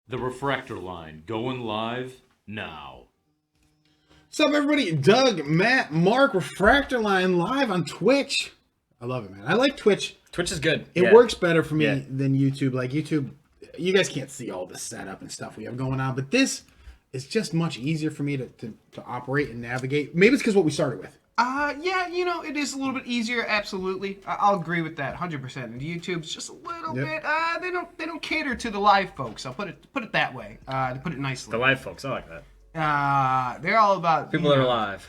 The Refractor line going live now. What's up, everybody? Doug, Matt, Mark, Refractor Line live on Twitch. I love it, man. I like Twitch. Twitch is good. It works better for me than YouTube. Like YouTube, you guys can't see all the setup and stuff we have going on, but this is just much easier for me to operate and navigate. Maybe it's because what we started with. Yeah, you know, it is a little bit easier, absolutely. I'll agree with that, 100%. And YouTube's just a little bit, they don't cater to the live folks. I'll put it that way, to put it nicely. The live folks, I like that. They're all about... People that are live.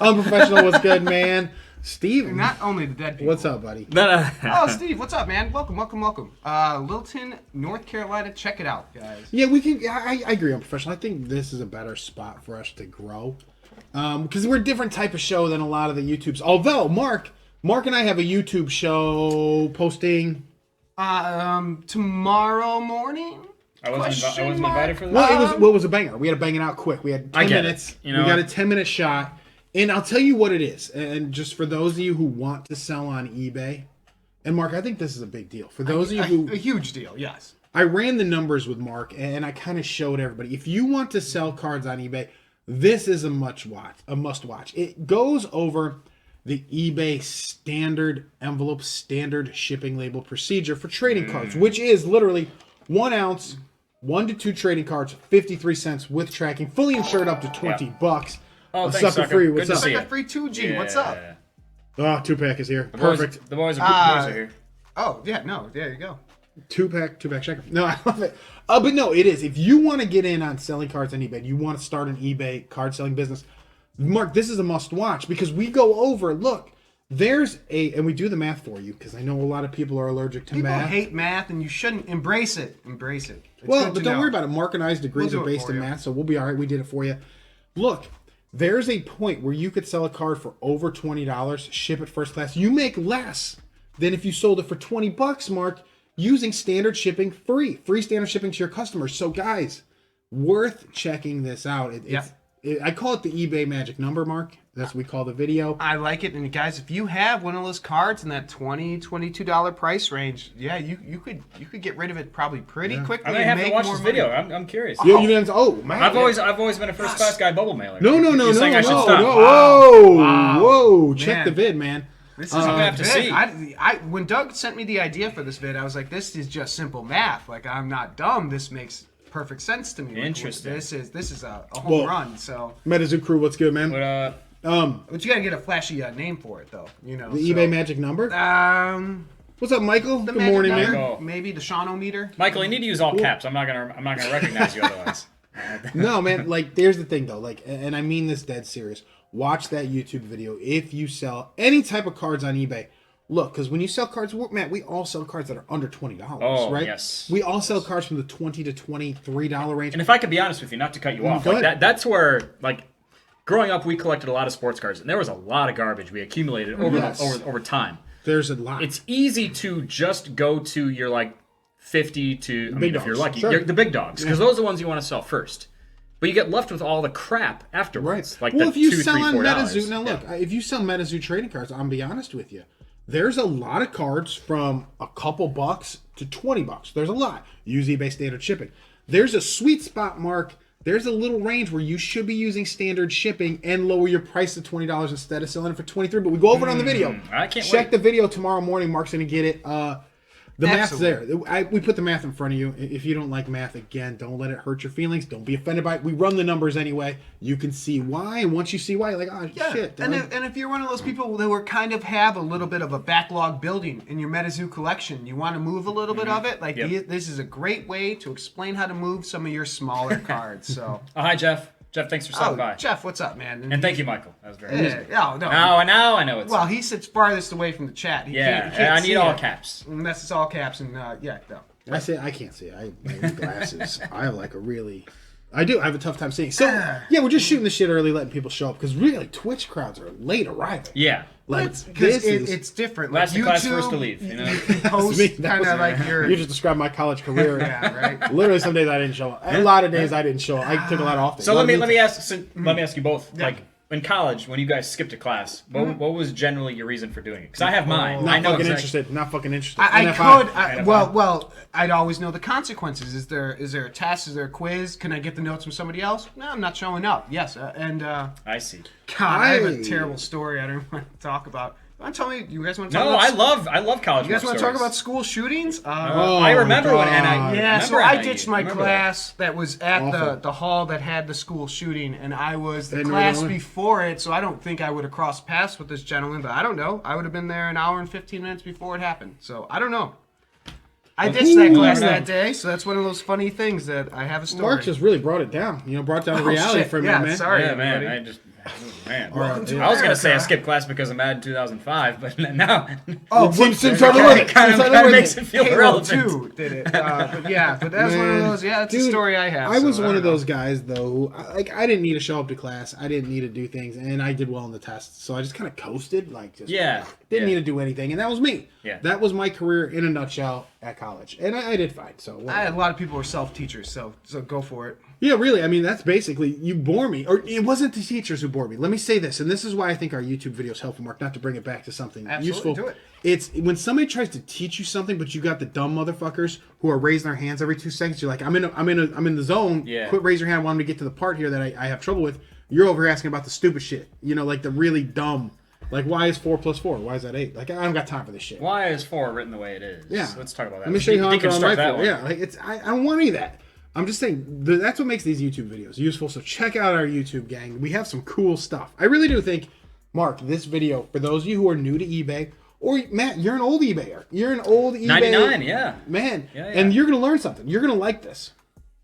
Unprofessional, what's good, man? Steve. Not only the dead people. What's up, buddy? Oh, Steve, what's up, man? Welcome. Littleton, North Carolina. Check it out, guys. Yeah, we can. I agree on professional. I think this is a better spot for us to grow. Because we're a different type of show than a lot of the YouTubes. Although, Mark and I have a YouTube show posting... tomorrow morning? I wasn't invited for this? Well, it was a banger. We had to bang it out quick. We had 10 minutes. We got a 10-minute shot. And I'll tell you what it is. And just for those of you who want to sell on eBay, and Mark, I think this is a big deal. For those of you who... A huge deal, yes. I ran the numbers with Mark, and I kind of showed everybody. If you want to sell cards on eBay, this is a must-watch. It goes over the eBay standard envelope, standard shipping label procedure for trading cards, which is literally 1 ounce, 1 to 2 trading cards, 53 cents with tracking, fully insured up to $20. Oh, thanks, Sucker. Free. What's up? Sucker Free 2G. What's up? Oh, 2-pack is here. The Perfect. The boys are here. Oh, yeah, no, there you go. 2-pack checker. No, I love it. But no, it is. If you want to get in on selling cards on eBay, you want to start an eBay card selling business, Mark, this is a must watch because we go over, look, and we do the math for you because I know a lot of people are allergic to math. People hate math and you shouldn't embrace it. Embrace it. It's well, but don't worry about it. Mark and I's degrees are based in math, so we'll be all right. We did it for you. Look, there's a point where you could sell a card for over $20, ship it first class. You make less than if you sold it for $20, Mark, using standard shipping free standard shipping to your customers. So guys, worth checking this out. I call it the eBay magic number, Mark. That's what we call the video. I like it. And guys, if you have one of those cards in that $20, $22 price range, yeah, you could get rid of it probably pretty quickly. I may have to watch this video. I'm curious. Man. I've always been a first class guy bubble mailer. No. You're saying I should stop. Whoa. Check the vid, man. This is I'm gonna have to see. When Doug sent me the idea for this vid, I was like, this is just simple math. Like, I'm not dumb. This makes perfect sense to me. Interesting. This is a home run. So Metazoo crew, what's good, man? But you gotta get a flashy name for it, though. You know, the eBay magic number. What's up, Michael? Good morning, man. Maybe the Shawno-meter. Michael, you need to use all caps. I'm not gonna recognize you otherwise. No, man. Like, here's the thing, though. Like, and I mean this dead serious. Watch that YouTube video if you sell any type of cards on eBay. Look, because when you sell cards, Matt, we all sell cards that are under $20, right? Yes. We all sell cards from the $20 to $23 range. And if I could be honest with you, not to cut you off, like that's where, like, growing up, we collected a lot of sports cards, and there was a lot of garbage we accumulated over time. There's a lot. It's easy to just go to your, like, 50 to, I mean, if you're lucky, the big dogs, because those are the ones you want to sell first. But you get left with all the crap afterwards. Right. Like if you $2, sell $3, on $4. Metazoo, now look, if you sell Metazoo trading cards, I'm be honest with you, there's a lot of cards from a couple bucks to $20. There's a lot. Use eBay standard shipping. There's a sweet spot, Mark. There's a little range where you should be using standard shipping and lower your price to $20 instead of selling it for $23. But we go over it on the video. I can't Check wait. the video tomorrow morning. Mark's going to get it. The math's there. We put the math in front of you. If you don't like math, again, don't let it hurt your feelings. Don't be offended by it. We run the numbers anyway. You can see why. And once you see why, you're like, shit. And if you're one of those people that have a little bit of a backlog building in your Metazoo collection, you want to move a little bit of it, like this is a great way to explain how to move some of your smaller cards. So, hi, Jeff. Jeff, thanks for stopping by. Jeff, what's up, man? And thank you, Michael. That was very nice. No. Now I know it's... Well, he sits farthest away from the chat. He can't I need all it. caps. And that's all caps, and no. I can't see it. I have glasses. I have I have a tough time seeing. So, we're just shooting the shit early, letting people show up, because really, Twitch crowds are late arriving. Yeah. Like, it's different. Last like the class first to leave. You know, post kind of like your. You just described my college career. Yeah, right. Literally, some days I didn't show up. A lot of days I didn't show up. I took a lot off. So let me ask you both. Like, in college, when you guys skipped a class, what was generally your reason for doing it? Because I have mine. Not fucking interested. Not fucking interested. Well, I'd always know the consequences. Is there a test? Is there a quiz? Can I get the notes from somebody else? No, I'm not showing up. Yes, I see. God, I have a terrible story I don't want to talk about. Tell me, you guys want to talk about? No, I love college. You guys want to talk about school shootings? I remember when NIU. Yeah, so I ditched my class that was at the hall that had the school shooting, and I was the class before it, so I don't think I would have crossed paths with this gentleman, but I don't know. I would have been there an hour and 15 minutes before it happened, so I don't know. I ditched that class that day, so that's one of those funny things that I have a story. Mark just really brought it down. Brought down the reality for me, man. Sorry, man. I was gonna say I skipped class because of Madden 2005, but now since it kind of makes it feel relevant. Halo 2 did it, but that's one of those. Yeah, that's a story I have. I was one of those guys though, who I didn't need to show up to class. I didn't need to do things, and I did well in the tests, so I just kind of coasted, didn't need to do anything, and that was me. Yeah, that was my career in a nutshell at college, and I did fine. So I had a lot of people were self-teachers, so go for it. Yeah, really. I mean, that's basically, you bore me. Or it wasn't the teachers who bored me. Let me say this, and this is why I think our YouTube videos helpful, Mark, not to bring it back to something useful. Do it. It's when somebody tries to teach you something, but you got the dumb motherfuckers who are raising their hands every 2 seconds. You're like, I'm in the zone. Yeah. Quit raising your hand. I want me to get to the part here that I have trouble with. You're over here asking about the stupid shit. Like the really dumb. Like, why is 4 plus 4? Why is that 8? Like, I don't got time for this shit. Why is 4 written the way it is? Yeah. Let's talk about that. Let me show you how I'm going right that for. Yeah, like I don't want any of that. I'm just saying, that's what makes these YouTube videos useful, so check out our YouTube, gang. We have some cool stuff. I really do think, Mark, this video, for those of you who are new to eBay, or Matt, you're an old eBayer. You're an old eBay. 99, yeah. Man, yeah. And you're going to learn something. You're going to like this.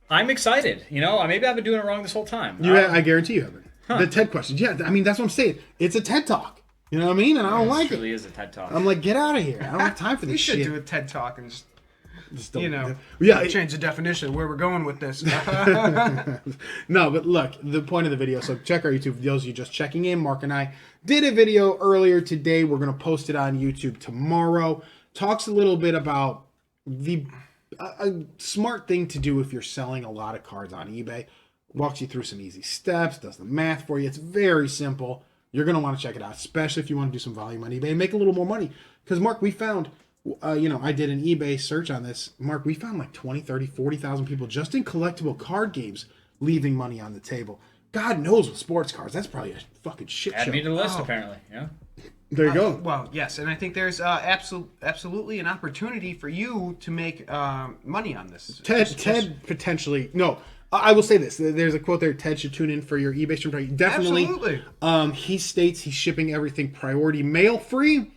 I'm excited. Maybe I've been doing it wrong this whole time. I guarantee you haven't. The TED questions. Yeah, I mean, that's what I'm saying. It's a TED Talk. You know what I mean? And I don't like it. It really is a TED Talk. I'm like, get out of here. I don't have time for this shit. You should do a TED Talk and just yeah, change the definition of where we're going with this. No, but look, the point of the video, so check our YouTube videos. You're just checking in. Mark and I did a video earlier today. We're going to post it on YouTube tomorrow. Talks a little bit about a smart thing to do if you're selling a lot of cards on eBay. Walks you through some easy steps, does the math for you. It's very simple. You're going to want to check it out, especially if you want to do some volume on eBay and make a little more money. Because, Mark, we found... I did an eBay search on this. Mark, we found like 20, 30, 40,000 people just in collectible card games leaving money on the table. God knows with sports cards, that's probably a fucking shit show. Add me to the list, apparently. Yeah. There you go. Well, yes, and I think there's absolutely an opportunity for you to make money on this. Ted potentially... No, I will say this. There's a quote there, Ted should tune in for your eBay stream. Definitely. Absolutely. He states he's shipping everything priority mail free.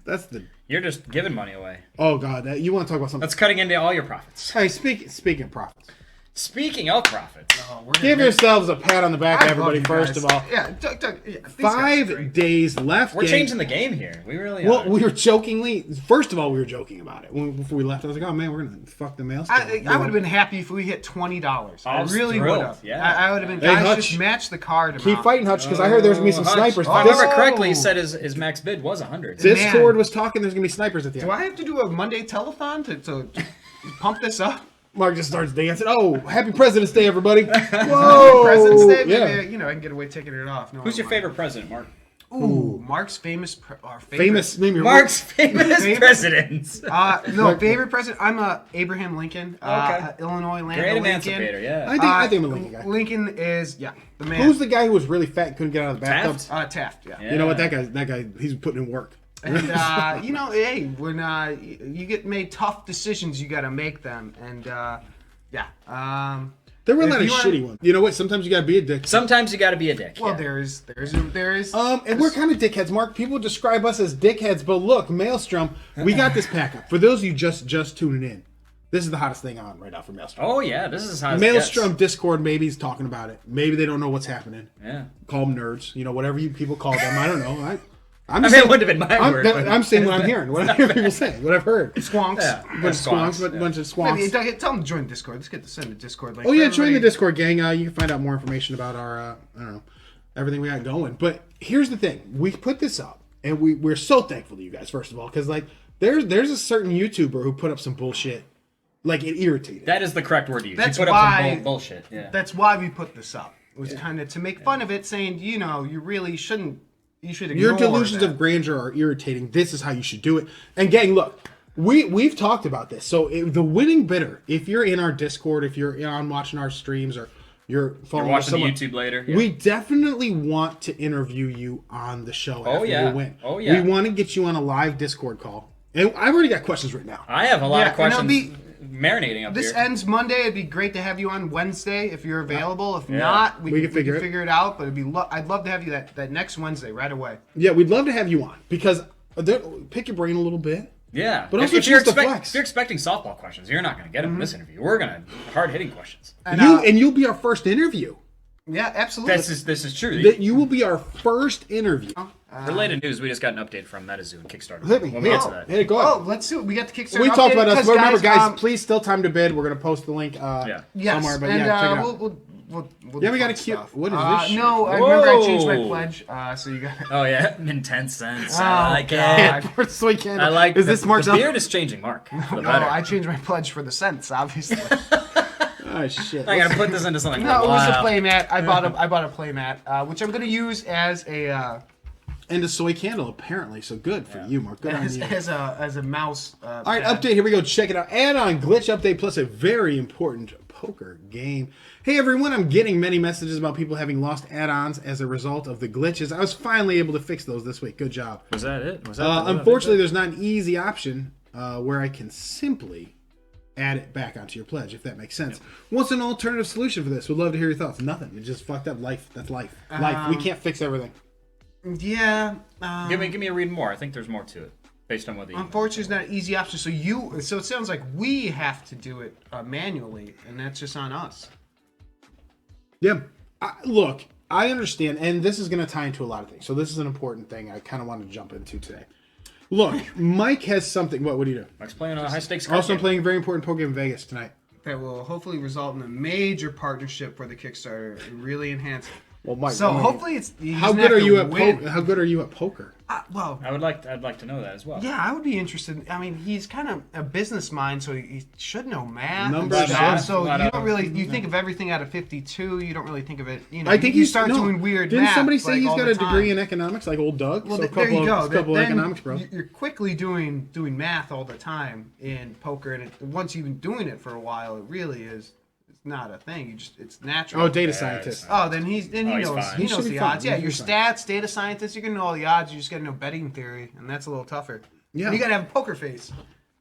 That's the... You're just giving money away. Oh, God. You want to talk about something? That's cutting into all your profits. Hey, speaking of profits. Speaking of profits. Give yourselves a pat on the back, everybody, first of all. Yeah, 5 days left. We're changing the game here. We really are. Well, we were jokingly... First of all, we were joking about it. Before we left, I was like, oh, man, we're going to fuck the Maelstrom. I would have been happy if we hit $20. I really would have. Yeah. I would have been... Guys, just match the card amount. Keep fighting, Hutch, because I heard there's going to be some snipers. If I remember correctly, he said his max bid was 100. Discord was talking there's going to be snipers at the end. Do I have to do a Monday telethon to pump this up? Mark just starts dancing. Oh, happy President's Day, everybody! Whoa, happy President's Day. Maybe, I can get away taking it off. No, who's your favorite president, Mark? Ooh, Mark's famous Mark's famous presidents. Favorite president. I'm Abraham Lincoln. Illinois land. Great emancipator. Yeah. I think I'm a Lincoln guy. Lincoln is the man. Who's the guy who was really fat and couldn't get out of the bathtub? Taft. Yeah. You know what? That guy, he's putting in work. And hey, when you get made tough decisions, you got to make them. And there were a lot of shitty ones. You know what? Sometimes you got to be a dick. Sometimes you got to be a dick. Well, there is. And we're kind of dickheads, Mark. People describe us as dickheads, but look, Maelstrom, we got this pack up. For those of you just tuning in, this is the hottest thing on right now for Maelstrom. Oh yeah, this is how Maelstrom Discord. Maybe he's talking about it. Maybe they don't know what's happening. Yeah. Call them nerds. Whatever you people call them. I don't know. It wouldn't have been my word. I'm saying what I'm hearing. What I hear people say. What I've heard. Squonks. Yeah. Bunch of squonks. Maybe, tell them to join Discord. Let's get to send the Discord link. Oh, yeah, join the Discord, gang. You can find out more information about our, everything we got going. But here's the thing. We put this up, and we're so thankful to you guys, first of all, because, there's a certain YouTuber who put up some bullshit. It irritated. That is the correct word to use. That's you put why, up some bullshit. Yeah. That's why we put this up. It was kind of to make fun of it, saying, you know, you really shouldn't. You should ignore your delusions that. of grandeur are irritating. This is how you should do it. And gang, look, we've talked about this. So the winning bidder, if you're in our Discord, if you're on watching our streams, or you're following watching the YouTube later, we definitely want to interview you on the show after you win. Oh yeah, we want to get you on a live Discord call. And I've already got questions right now. I have a lot of questions marinating up This here. ends Monday. It'd be great to have you on Wednesday if you're available. If not, we can figure it out. But I'd love to have you that next Wednesday right away. Yeah, we'd love to have you on because pick your brain a little bit. Yeah, but also if you're choose the flex. If you're expecting softball questions, you're not going to get them in this interview. We're going to hard-hitting questions. And you'll be our first interview. Yeah, absolutely. This is true. You will be our first interview. Related news, we just got an update from Metazoo and KickStarter. Hit me. When we get to that. Hey, go ahead. Let's see. We got the Kickstarter. We talked about us. But remember, guys, please. please still time to bid. We're going to post the link Yes, somewhere. But and check it out. We'll Yeah, we got a cute. stuff. What is this? Shit? No, I remember I changed my pledge. So you got. Oh yeah, in 10 cents. Oh, I like God. it. For soy candle. I like. Is this Mark's the beard is changing, Mark. For the No, better. I changed my pledge for the cents, obviously. Oh shit. I gotta put this into something. No, it was a Wow. play mat. I bought a play mat, which I'm gonna use as a And a soy candle, apparently. So good for you, Mark. Good on you. as a mouse. All right, update. Here we go. Check it out. Add-on glitch update plus a very important poker game. Hey everyone, I'm getting many messages about people having lost add-ons as a result of the glitches. I was finally able to fix those this week. Good job. Was that it? Was that? Unfortunately, there's not an easy option where I can simply add it back onto your pledge, if that makes sense. What's an alternative solution for this? Would love to hear your thoughts. Nothing. It's just fucked up. Life. That's life. Life. We can't fix everything. Yeah. Give me a read more. I think there's more to it, based on what the. Unfortunately, it's not an easy option. So it sounds like we have to do it manually, and that's just on us. Yeah. Look, I understand, and this is going to tie into a lot of things. So this is an important thing I kind of want to jump into today. Look, Mike has something. What do you do? Mike's playing a high stakes. Also, I'm playing a very important poker game in Vegas tonight. That will hopefully result in a major partnership for the Kickstarter and really enhance it. Well, Mike. So hopefully it's. How good are you at poker? How good are you at poker? Well, I'd like to know that as well. yeah, I would be interested. I mean, he's kind of a business mind, so he should know math. Numbers, and stuff. yeah. So you don't really think of everything out of 52. You don't really think of it. You know, I think you start doing weird. Didn't math, somebody say like, he's all got the a degree time. in economics, like old Doug? Well, so there you go. A couple of Then economics, bro. You're quickly doing math all the time in poker, and once you've been doing it for a while, it really is. It's not a thing. It's natural. Oh, data scientist. Oh, then he knows fine. he He should knows be the fine. odds. He Yeah, should your be fine. stats, data scientists, you can know all the odds. You just got to know betting theory, and that's a little tougher. Yeah. And you got to have a poker face.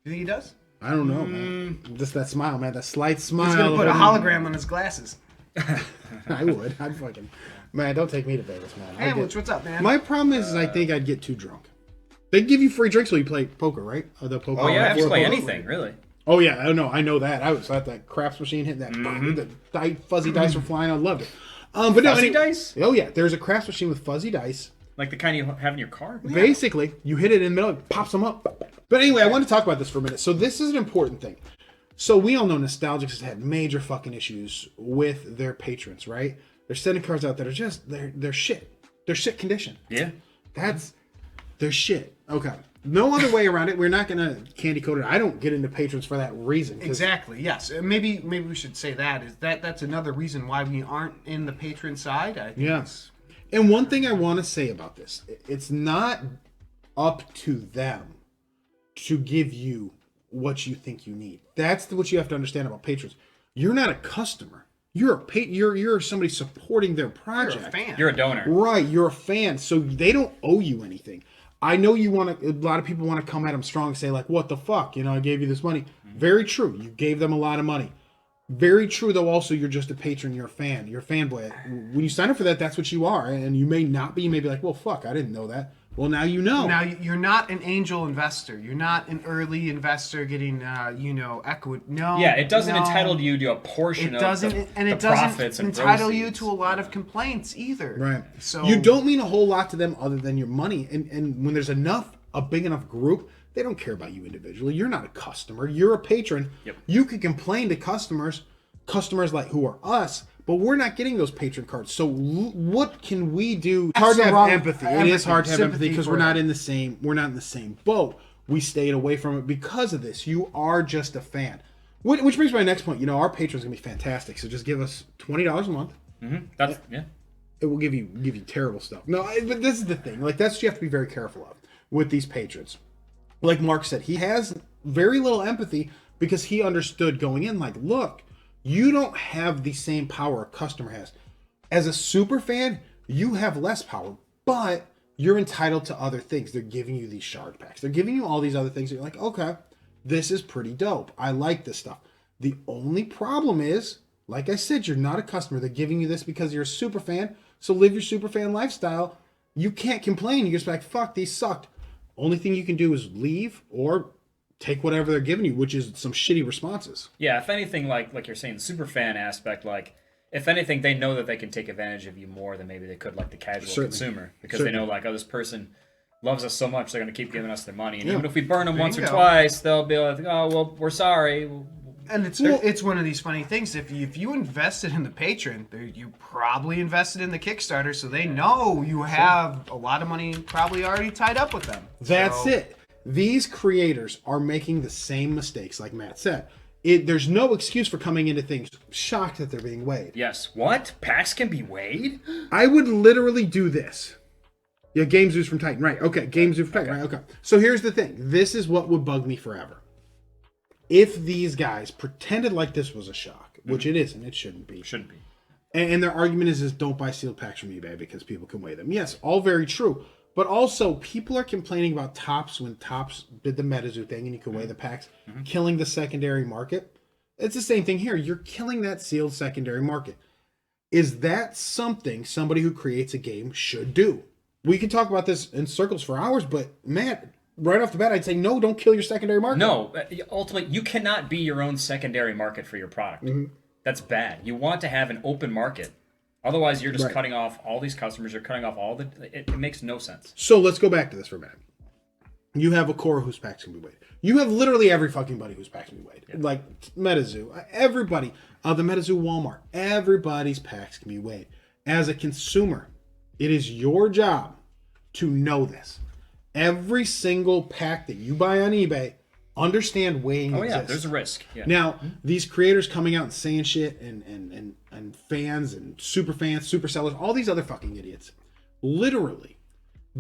You think he does? I don't know, man. Just that smile, man. That slight smile. He's gonna put a hologram on his glasses. I would. I'd fucking. Man, don't take me to Vegas, man. Ambulance, what's up, man? My problem is, I think I'd get too drunk. They give you free drinks when you play poker, right? The poker. Oh yeah, if you World play Poker. anything, really. Oh yeah, I know that. I was at that craps machine hitting that. The fuzzy dice were flying. I loved it. But no, Fuzzy dice? Oh yeah, there's a craps machine with fuzzy dice. Like the kind you have in your car. Basically, you hit it in the middle, it pops them up. But anyway, I want to talk about this for a minute. So this is an important thing. So we all know Nostalgix has had major fucking issues with their patrons, right? They're sending cards out that are just they're shit. They're shit condition. Yeah. They're shit. Okay. No other way around it. We're not gonna candy coat it. I don't get into patrons for that reason. Exactly. Yes. Maybe we should say that's another reason why we aren't in the patron side. I think Yes. And one thing I want to say about this, it's not up to them to give you what you think you need. That's what you have to understand about patrons. You're not a customer. You're you're somebody supporting their project. You're a fan. You're a donor. Right, you're a fan, so they don't owe you anything. I know you want to. A lot of people want to come at them strong and say like, "What the fuck?" You know, I gave you this money. Very true. You gave them a lot of money. Very true, though. Also, you're just a patron. You're a fan. You're a fanboy. When you sign up for that, that's what you are. And you may not be. You may be like, "Well, fuck, I didn't know that." Well, now you know. Now you're not an angel investor. You're not an early investor getting, equity. No. Yeah, it doesn't no. entitle you to a portion It doesn't, of and the it doesn't profits and entitle you proceeds. to a lot of complaints either. Right. So you don't mean a whole lot to them other than your money. And when there's a big enough group, they don't care about you individually. You're not a customer. You're a patron. Yep. You can complain to customers like who are us, but we're not getting those patron cards. So what can we do? It's hard to have empathy. It is hard to have empathy because we're not in the same boat. We stayed away from it because of this. You are just a fan. Which brings me to my next point. Our patrons are going to be fantastic. So just give us $20 a month. That's yeah. It will give you terrible stuff. No, but this is the thing. Like, that's what you have to be very careful of with these patrons. Like Mark said, he has very little empathy because he understood going in, like, look, you don't have the same power a customer has. As a super fan, you have less power, but you're entitled to other things. They're giving you these shard packs. They're giving you all these other things. You're like, okay, this is pretty dope. I like this stuff. The only problem is, like I said, you're not a customer. They're giving you this because you're a super fan. So live your super fan lifestyle. You can't complain. You're just like, fuck, these sucked. Only thing you can do is leave or take whatever they're giving you, which is some shitty responses. Yeah, if anything, like you're saying, the super fan aspect, like, if anything, they know that they can take advantage of you more than maybe they could, like, the casual consumer. Because they know, like, oh, this person loves us so much, they're going to keep giving us their money. And even if we burn them once or twice, they'll be like, oh, well, we're sorry. And it's one of these funny things. If you invested in the Patron, you probably invested in the Kickstarter, so they know you have a lot of money probably already tied up with them. That's it. These creators are making the same mistakes, like Matt said. There's no excuse for coming into things shocked that they're being weighed. Yes. What? Packs can be weighed? I would literally do this. Yeah, Game Zoos from Titan. Right. Okay. Game Zoos from Titan. Right. Okay. So here's the thing. This is what would bug me forever. If these guys pretended like this was a shock, which it isn't, it shouldn't be. Shouldn't be. And their argument is don't buy sealed packs from eBay because people can weigh them. Yes, all very true. But also, people are complaining about Topps when Topps did the Metazoo thing and you could weigh the packs, killing the secondary market. It's the same thing here. You're killing that sealed secondary market. Is that something somebody who creates a game should do? We can talk about this in circles for hours, but Matt, right off the bat, I'd say no, don't kill your secondary market. No, ultimately, you cannot be your own secondary market for your product. That's bad. You want to have an open market. Otherwise, you're just cutting off all these customers. You're cutting off all the... It makes no sense. So let's go back to this for a minute. You have a core whose packs can be weighed. You have literally every fucking buddy whose packs can be weighed. Yeah. Like Metazoo. Everybody. The Metazoo Walmart. Everybody's packs can be weighed. As a consumer, it is your job to know this. Every single pack that you buy on eBay, understand weighing exists. Yeah, there's a risk. Yeah. Now, these creators coming out and saying shit and fans and super fans, super sellers, all these other fucking idiots, literally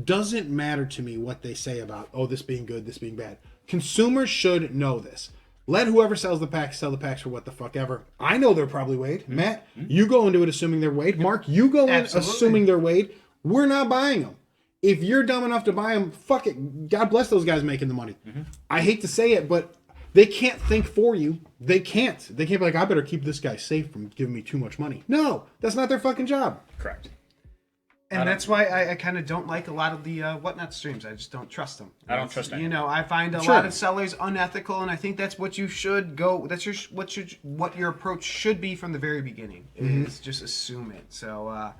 doesn't matter to me what they say about, oh, this being good, this being bad. Consumers should know this. Let whoever sells the packs sell the packs for what the fuck ever. I know they're probably weighed. Matt, you go into it assuming they're weighed. Mark, you go in assuming they're weighed. We're not buying them. If you're dumb enough to buy them, fuck it. God bless those guys making the money. I hate to say it, but they can't think for you. They can't. They can't be like, I better keep this guy safe from giving me too much money. No, that's not their fucking job. Correct. And that's why I kind of don't like a lot of the Whatnot streams. I just don't trust them. I don't trust them. You know, I find a lot of sellers unethical, and I think that's what you should go. That's what your approach should be from the very beginning. Is just assume it. So I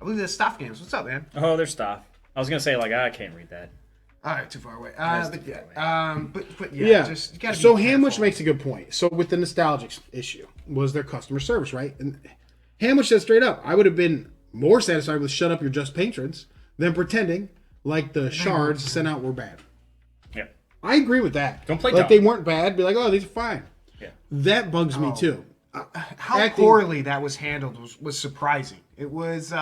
believe there's Staff Games. What's up, man? Oh, there's Staff. I was gonna say like I can't read that. All right, too far away. But yeah, just you gotta be so careful. Hamwich makes a good point. So with the Nostalgix issue was their customer service, right? And Hamwich said straight up, I would have been more satisfied with shut up your just patrons than pretending like the shards sent out were bad. Yeah. I agree with that. Don't play like dumb. they weren't bad. Be like, oh, these are fine. Yeah. That bugs me too. How poorly that was handled was surprising. It was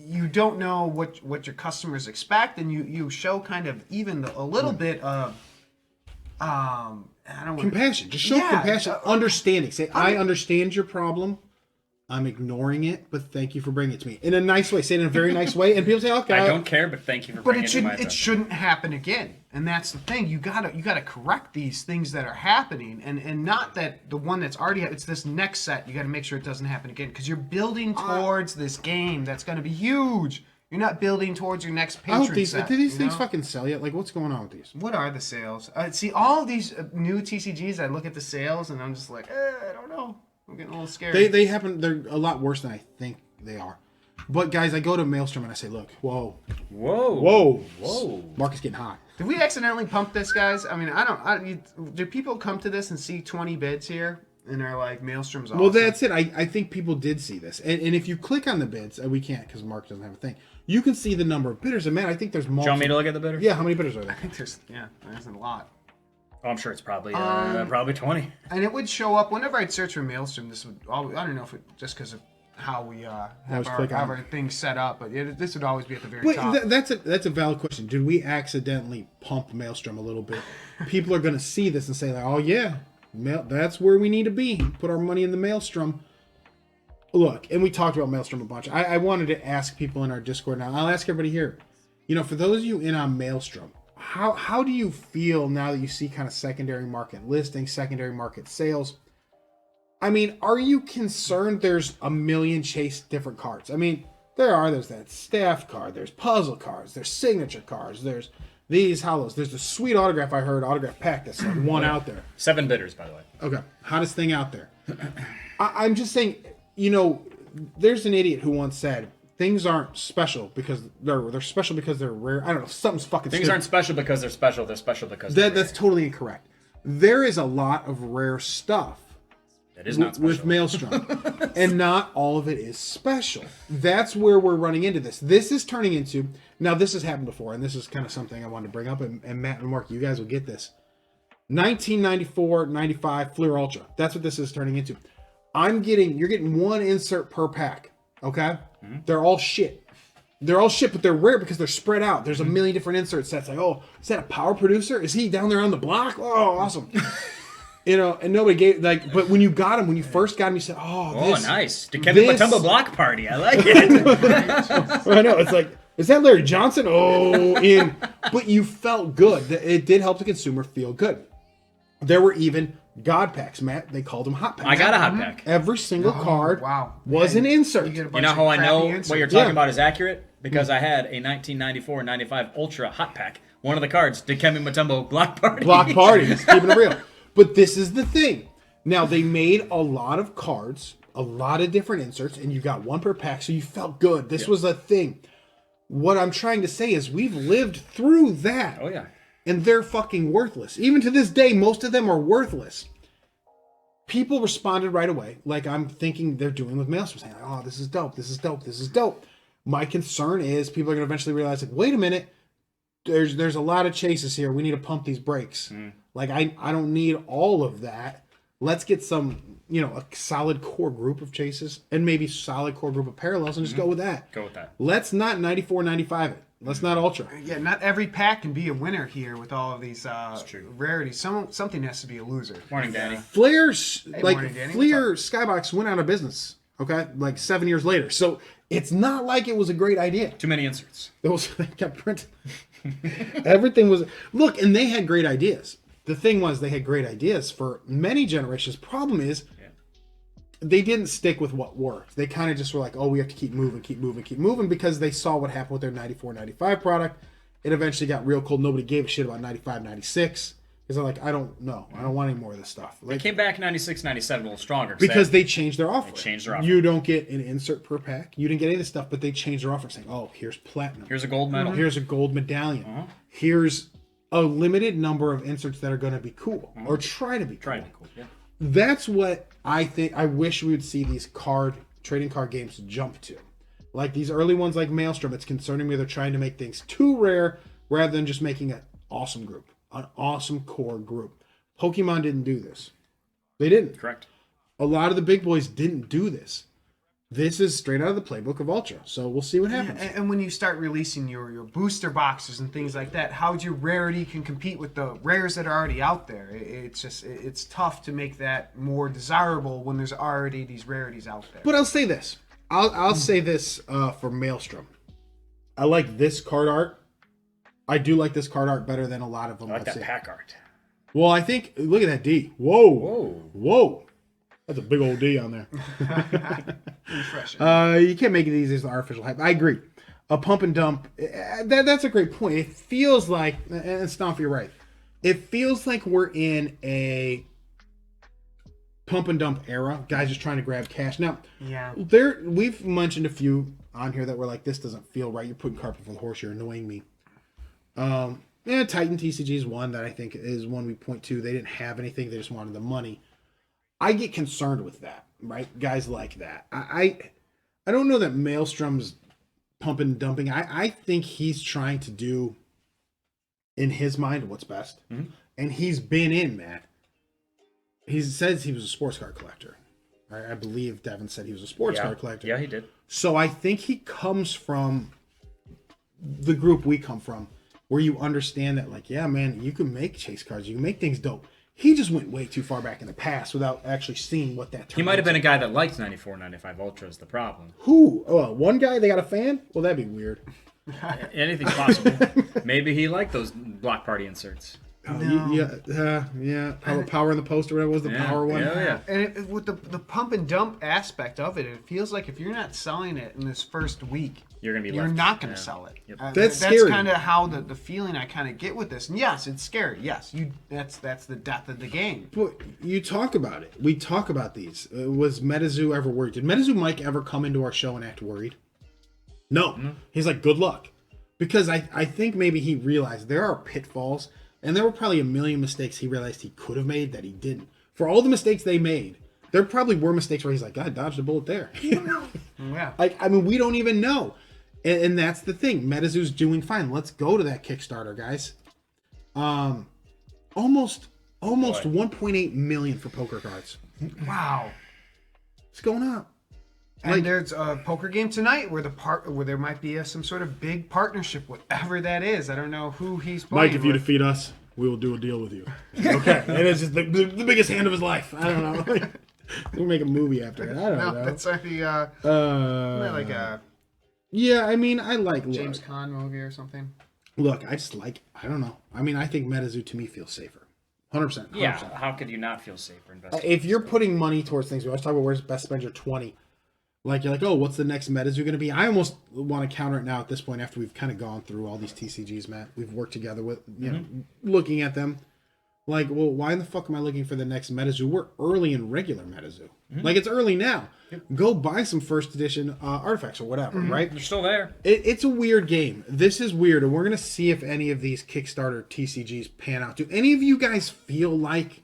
you don't know what your customers expect, and you show kind of even a little bit of I don't compassion. Just show compassion, understanding. Say, I understand your problem. I'm ignoring it, but thank you for bringing it to me in a nice way. Say it in a very nice way, and people say, "Okay, I don't care, but thank you for bringing it to my attention." It shouldn't happen again, and that's the thing. You gotta correct these things that are happening, and not that the one that's already. It's this next set. You got to make sure it doesn't happen again because you're building towards this game that's going to be huge. You're not building towards your next patron set. Did these things fucking sell yet? Like, what's going on with these? What are the sales? See, all of these new TCGs. I look at the sales, and I'm just like, I don't know. I'm getting a little scared. They happen. They're a lot worse than I think they are. But guys, I go to Maelstrom and I say, look, whoa, Mark is getting hot. Did we accidentally pump this, guys? I mean, do people come to this and see 20 bids here and are like, Maelstrom's awesome? Well, that's it. I think people did see this, and if you click on the bids, we can't because Mark doesn't have a thing. You can see the number of bidders, and man, I think there's multiple. Do you want me to look at the bidders? Yeah, how many bidders are there? I think there's a lot. Oh, I'm sure it's probably 20. And it would show up whenever I'd search for Maelstrom. This would I don't know if it just because of how we was have click on. our things set up, but this would always be at the very top. That's a valid question. Did we accidentally pump Maelstrom a little bit? People are going to see this and say, like, oh yeah, that's where we need to be. Put our money in the Maelstrom. Look, and we talked about Maelstrom a bunch. I wanted to ask people in our Discord now. I'll ask everybody here. You know, for those of you in on Maelstrom, how do you feel now that you see kind of secondary market listings, secondary market sales? I mean, are you concerned there's a million chase different cards? I mean, there's that staff card, there's puzzle cards, there's signature cards, there's these hollows, there's the sweet autograph autograph pack that's like one out there. 7 bidders, by the way. Okay, hottest thing out there. I'm just saying, you know, there's an idiot who once said things aren't special because they're special because they're rare. I don't know, something's fucking Things stupid. aren't special because they're special. They're special because they're That's totally incorrect. There is a lot of rare stuff that is not special with Maelstrom, and not all of it is special. That's where we're running into this. This is turning into, now this has happened before, and this is kind of something I wanted to bring up, and Matt and Mark, you guys will get this. 1994-95 Fleer Ultra. That's what this is turning into. You're getting one insert per pack, okay? Mm-hmm. They're all shit. They're all shit, but they're rare because they're spread out. There's a million different insert sets. Like, oh, is that a power producer? Is he down there on the block? Oh, awesome. You know, and nobody gave, like, but when you got him, when you first got him, you said, nice. Dikembe Mutombo block party. I like it. I know. It's like, is that Larry Johnson? But you felt good. It did help the consumer feel good. There were even God packs, Matt. They called them hot packs. I got a hot pack. Every single card was an insert. You know how I know what you're talking about is accurate? Because I had a 1994-95 Ultra hot pack. One of the cards, Dikembe Mutombo block party. Block party. Just keeping it real. But this is the thing. Now, they made a lot of cards, a lot of different inserts, and you got one per pack, so you felt good. This was a thing. What I'm trying to say is we've lived through that. Oh, yeah. And they're fucking worthless. Even to this day, most of them are worthless. People responded right away, like I'm thinking they're doing with Maelstrom, saying, oh, this is dope, this is dope, this is dope. My concern is people are going to eventually realize, like, wait a minute, there's a lot of chases here. We need to pump these brakes. Like, I don't need all of that. Let's get some, you know, a solid core group of chases and maybe solid core group of parallels and just go with that. Go with that. Let's not 94-95 it. Let's not Ultra. Yeah, not every pack can be a winner here with all of these rarities. Something has to be a loser. Morning, Danny. Fleer Morning, Skybox went out of business, okay, like 7 years later. So it's not like it was a great idea. Too many inserts. They kept printing. Everything was... Look, and they had great ideas. The thing was, they had great ideas for many generations. Problem is, they didn't stick with what worked. They kind of just were like, oh, we have to keep moving because they saw what happened with their 94-95 product. It eventually got real cold. Nobody gave a shit about 95-96 because they're like, I don't know. I don't want any more of this stuff. Like, they came back 96-97 a little stronger. Because they changed their offer. You don't get an insert per pack. You didn't get any of this stuff, but they changed their offer saying, oh, here's platinum. Here's a gold medal. Here's a gold medallion. Here's a limited number of inserts that are going to be cool or try to be cool. Yeah. That's what I think. I wish we would see these trading card games jump to. Like these early ones like Maelstrom, it's concerning me they're trying to make things too rare rather than just making an awesome group, an awesome core group. Pokemon didn't do this. They didn't. Correct. A lot of the big boys didn't do this. This is straight out of the playbook of Ultra. So we'll see what happens. And when you start releasing your booster boxes and things like that, how's your rarity can compete with the rares that are already out there? It's tough to make that more desirable when there's already these rarities out there. But I'll say this. I'll say this for Maelstrom. I like this card art. I do like this card art better than a lot of them. I like that pack art. Well, I think, look at that D. Whoa. That's a big old D on there. You can't make it easy as the artificial hype. I agree. A pump and dump, that's a great point. It feels like, and Stomp, you're right. It feels like we're in a pump and dump era. Guys just trying to grab cash. Now, we've mentioned a few on here that were like, this doesn't feel right. You're putting cart before the horse. You're annoying me. Titan TCG is one that I think is one we point to. They didn't have anything. They just wanted the money. I get concerned with that, right? Guys like that. I don't know that Maelstrom's pumping and dumping. I think he's trying to do, in his mind, what's best. Mm-hmm. And he's been in, Matt. He says he was a sports card collector. I believe Devin said he was a sports card collector. Yeah, he did. So I think he comes from the group we come from, where you understand that, like, yeah, man, you can make chase cards, you can make things dope. He just went way too far back in the past without actually seeing what that. He might have been a guy that liked 94, 95 Ultra is the problem. Who? Oh, one guy, they got a fan? Well, that'd be weird. Anything's possible. Maybe he liked those block party inserts. Yeah. Power in the post or whatever was the power one. Yeah. And with the pump and dump aspect of it, it feels like if you're not selling it in this first week, you're not going to sell it. Yep. That's kind of how the feeling I kind of get with this. And yes, it's scary. Yes, that's the death of the game. But you talk about it. We talk about these. Was Metazoo ever worried? Did Metazoo Mike ever come into our show and act worried? No. Mm-hmm. He's like, good luck. Because I think maybe he realized there are pitfalls, and there were probably a million mistakes he realized he could have made that he didn't. For all the mistakes they made, there probably were mistakes where he's like, God, dodged a bullet there. Yeah. I mean, we don't even know. And that's the thing. Metazoo's doing fine. Let's go to that Kickstarter, guys. Almost 1.8 million for poker cards. Wow. What's going on? And there's a poker game tonight where there might be some sort of big partnership, whatever that is. I don't know who he's playing Mike, if you defeat us, we will do a deal with you. Okay. And it's just the biggest hand of his life. I don't know. We'll make a movie after it. I don't know. That's like a yeah, I mean, I like James Caan movie or something. Look, I don't know. I mean, I think Metazoo to me feels safer. 100%. Yeah, how could you not feel safer investing? If you're putting money towards things, we always talk about where's best spend your 20. Like, you're like, oh, what's the next Metazoo going to be? I almost want to counter it now at this point after we've kind of gone through all these TCGs, Matt. We've worked together with, know, looking at them. Like, well, why in the fuck am I looking for the next Metazoo? We're early in regular Metazoo. Like, it's early now. Yep. Go buy some first edition artifacts or whatever, right? They're still there. It's a weird game. This is weird, and we're going to see if any of these Kickstarter TCGs pan out. Do any of you guys feel like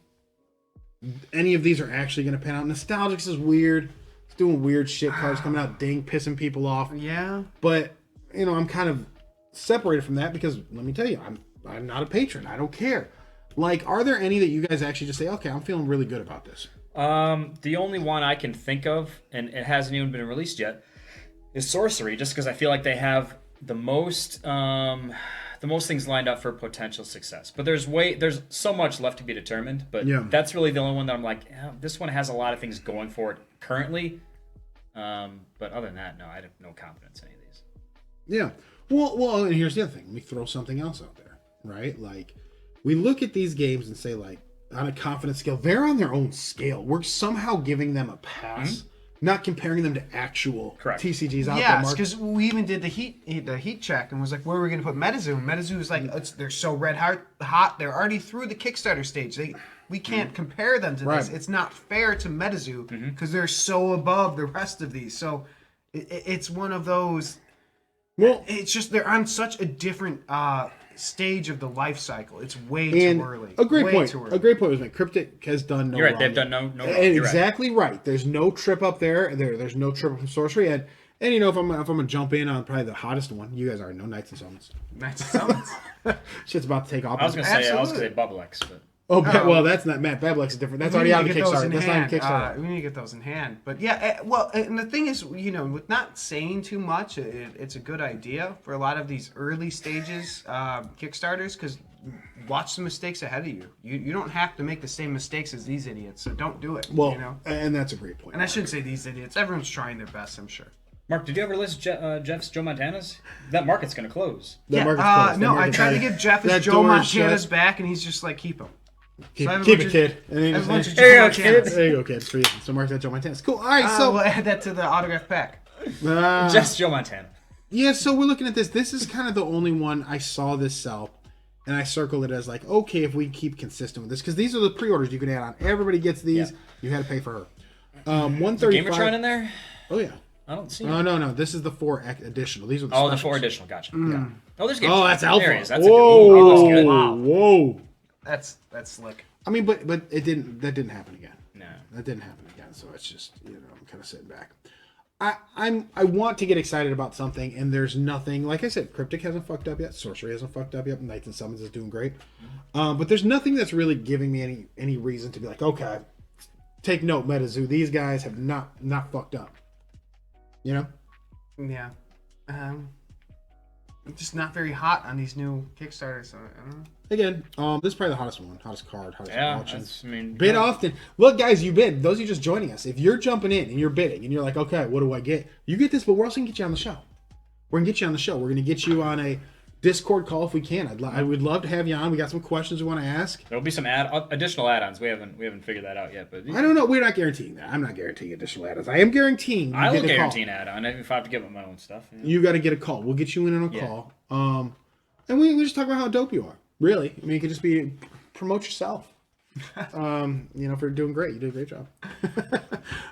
any of these are actually going to pan out? Nostalgix is weird. It's doing weird shit. Cards coming out, pissing people off. Yeah. But, I'm kind of separated from that because, let me tell you, I'm not a patron. I don't care. Like, are there any that you guys actually just say, okay, I'm feeling really good about this? The only one I can think of, and it hasn't even been released yet, is Sorcery, just because I feel like they have the most things lined up for potential success. But there's so much left to be determined. But that's really the only one that I'm like, this one has a lot of things going for it currently. But other than that, no, I have no confidence in any of these. Yeah. Well, and here's the other thing. Let me throw something else out there, right? Like, we look at these games and say, like, on a confidence scale, they're on their own scale. We're somehow giving them a pass, not comparing them to actual TCGs out there. Yes, because we even did the heat check and was like, where are we going to put Metazoo? And Metazoo is like, they're so red hot. They're already through the Kickstarter stage. We can't compare them to this. It's not fair to Metazoo because they're so above the rest of these. So it's one of those. Well, it's just they're on such a different stage of the life cycle. It's way too early. A great point. A great point was made. Cryptic has done no You're right. wrong. They've done no wrong. Exactly right. There's no trip up there. There's no trip up from Sorcery. And if I'm gonna jump in on probably the hottest one, you guys already know Knights and Summons. Knights and Summons. Shit's about to take off. I was gonna say Bubble X, but. Well, that's not Matt. Bablex is different. That's already out of Kickstarter. That's not in Kickstarter. We need to get those in hand. But yeah, and the thing is, with not saying too much, it's a good idea for a lot of these early stages Kickstarters because watch the mistakes ahead of you. You don't have to make the same mistakes as these idiots, so don't do it. Well, and that's a great point. And I shouldn't say these idiots. Everyone's trying their best, I'm sure. Mark, did you ever list Jeff's Joe Montana's? That market's going to close. No, I tried to give Jeff his Joe Montana's back, and he's just like, keep them. Keep it, kid. And then there you go, kids. There you go, kids. For you. So mark that Joe Montana's. Cool. All right, so we'll add that to the autograph pack. Just Joe Montana. Yeah, so we're looking at this. This is kind of the only one I saw this sell, and I circled it as like, okay, if we keep consistent with this, because these are the pre-orders you can add on. Everybody gets these. Yeah. You had to pay for her. 135. Gamertron in there? Oh yeah. I don't see. No. This is the 4 additional. These are the specials. The 4 additional. Gotcha. Yeah. Oh, there's Gamertron. Oh, that's Alpha. There is. That's Whoa. Wow. Whoa. That's slick. I mean, but it didn't. That didn't happen again. No, that didn't happen again. So it's just I'm kind of sitting back. I want to get excited about something, and there's nothing. Like I said, Cryptic hasn't fucked up yet. Sorcery hasn't fucked up yet. Knights and Summons is doing great. But there's nothing that's really giving me any reason to be like, okay, take note, Metazoo. These guys have not fucked up. You know? Yeah. I'm just not very hot on these new Kickstarters. So I don't know. Again, this is probably the hottest one, hottest card, hottest auction. Bid often. Look, guys, you bid. Those of you just joining us, if you're jumping in and you're bidding and you're like, okay, what do I get? You get this, but we're also gonna get you on the show. We're gonna get you on the show. We're gonna get you on a Discord call if we can. I would love to have you on. We got some questions we want to ask. There'll be some additional add-ons. We haven't figured that out yet, but I don't know. We're not guaranteeing that. I'm not guaranteeing additional add-ons. I am guaranteeing. I will guarantee an add-on if I have to give up my own stuff. You got to get a call. We'll get you in on a call. And we just talk about how dope you are. Really, I mean, it could just be promote yourself. For doing great. You did a great job.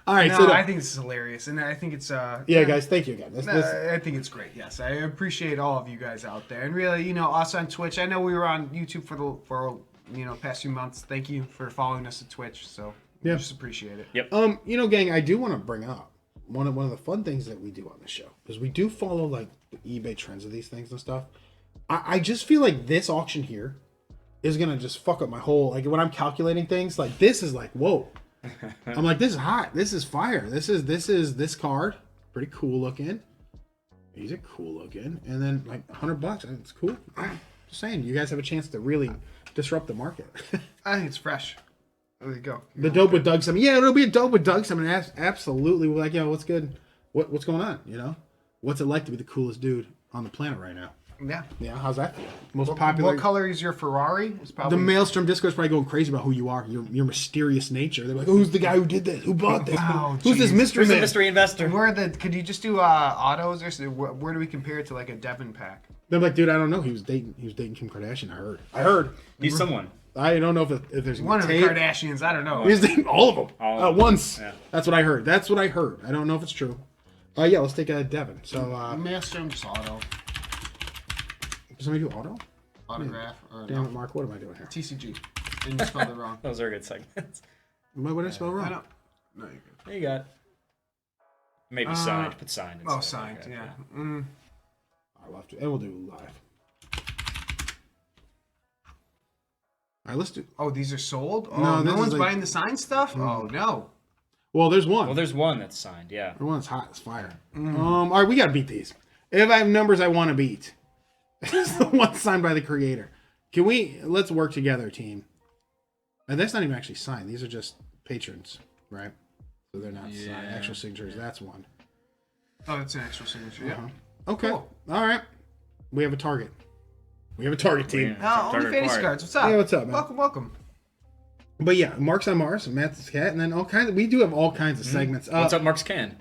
All right. No, I think this is hilarious, and I think it's guys, thank you again. I think it's great. Yes, I appreciate all of you guys out there, and really, us on Twitch. I know we were on YouTube for past few months. Thank you for following us at Twitch. So we just appreciate it. Yep. Gang, I do want to bring up one of the fun things that we do on the show is we do follow like the eBay trends of these things and stuff. I just feel like this auction here is gonna just fuck up my whole, like, when I'm calculating things, like, this is like, whoa. I'm like, this is hot, this is fire, this card pretty cool looking, these are cool looking, and then like $100, it's cool. Just saying, you guys have a chance to really disrupt the market. I think it's fresh. There you go. The dope with Doug summon. Yeah, it'll be a dope with Doug summon. Absolutely. We're like, what's good? What's going on? What's it like to be the coolest dude on the planet right now? Yeah. How's that feel? Most popular. What color is your Ferrari? It's probably the Maelstrom Discord is probably going crazy about who you are, your mysterious nature. They're like, who's the guy who did this? Who bought this? Who's this mystery Who's man? the mystery investor? Could you just do autos or where do we compare it to like a Devon pack? They're like, dude, I don't know. He was dating Kim Kardashian. I heard. He's someone. I don't know if there's one of the Kardashians. I don't know. He's dating all of them at once. Yeah. That's what I heard. I don't know if it's true. Let's take a Devon. So Maelstrom, just auto. Does somebody do auto? Autograph. Damn it, Mark. What am I doing here? TCG. And you spelled it wrong. Those are good segments. What did I spell wrong? I don't. No, you're good. There you got. Maybe signed. Put signed. Signed. Yeah. I'll have to, and we'll do live. All right, let's do. Oh, these are sold? Oh, No, no this one's is like- buying the signed stuff? Oh, no. Well, there's one. Well, there's one that's signed. Yeah. There's one that's hot. It's fire. All right, we gotta beat these. If I have numbers I want to beat, it's the one signed by the creator. Let's work together, team. And that's not even actually signed. These are just patrons, right? So they're not signed. Actual signatures. That's one. Oh, that's an actual signature. Yeah. Okay. Cool. All right. We have a target. We have a target, team. Only fantasy cards. What's up? Yeah, what's up, man? Welcome. But yeah, Mark's on Mars, Matt's cat, and then all kinds. We do have all kinds of segments. What's up, Mark's Can?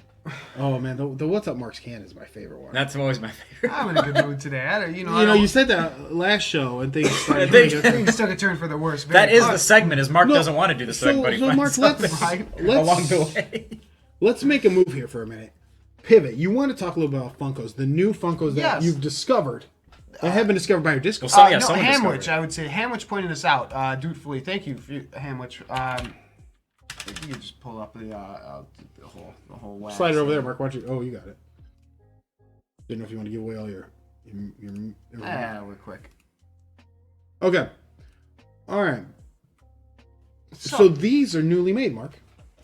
Oh man, the What's Up Mark's Can is my favorite one. That's always my favorite. I'm in a good mood today. You said that last show, and things started. Things took a turn for the worse. That is the segment. Is Mark doesn't want to do the segment, but he finds Mark, something let's along the way. Let's make a move here for a minute. Pivot. You want to talk a little bit about Funkos, the new Funkos that you've discovered, that have been discovered by your Discord. Hamwich. I would say Hamwich pointed us out dutifully. Thank you, Hamwich. I think you could just pull up the whole wax. Slide it over there, Mark. Why don't you? Oh, you got it. Didn't know if you want to give away all your. We're quick. Okay. All right. So these are newly made, Mark.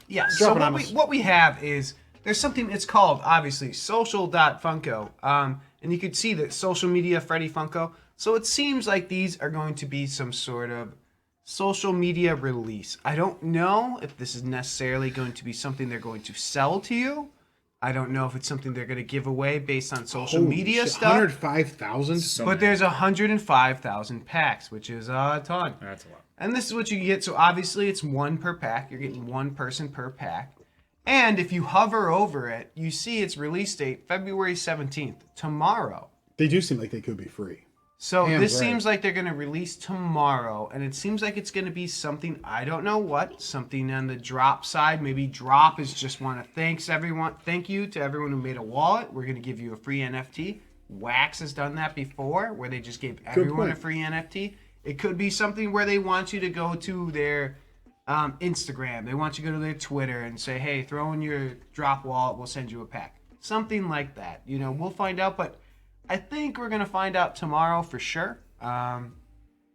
Yeah. So what we have is there's something. It's called obviously social.funko. And you could see that social media Freddy Funko. So it seems like these are going to be some sort of social media release. I don't know if this is necessarily going to be something they're going to sell to you. I don't know if it's something they're going to give away based on social media stuff. 105,000? But there's 105,000 packs, which is a ton. That's a lot. And this is what you get. So obviously it's one per pack. You're getting one person per pack. And if you hover over it, you see its release date, February 17th, tomorrow. They do seem like they could be free. So this seems like they're going to release tomorrow, and it seems like it's going to be something, I don't know what, something on the drop side. Maybe drop is just want to thank you to everyone who made a wallet. We're going to give you a free NFT. Wax has done that before, where they just gave everyone a free NFT. It could be something where they want you to go to their Instagram. They want you to go to their Twitter and say, hey, throw in your drop wallet, we'll send you a pack. Something like that. We'll find out, but I think we're going to find out tomorrow for sure.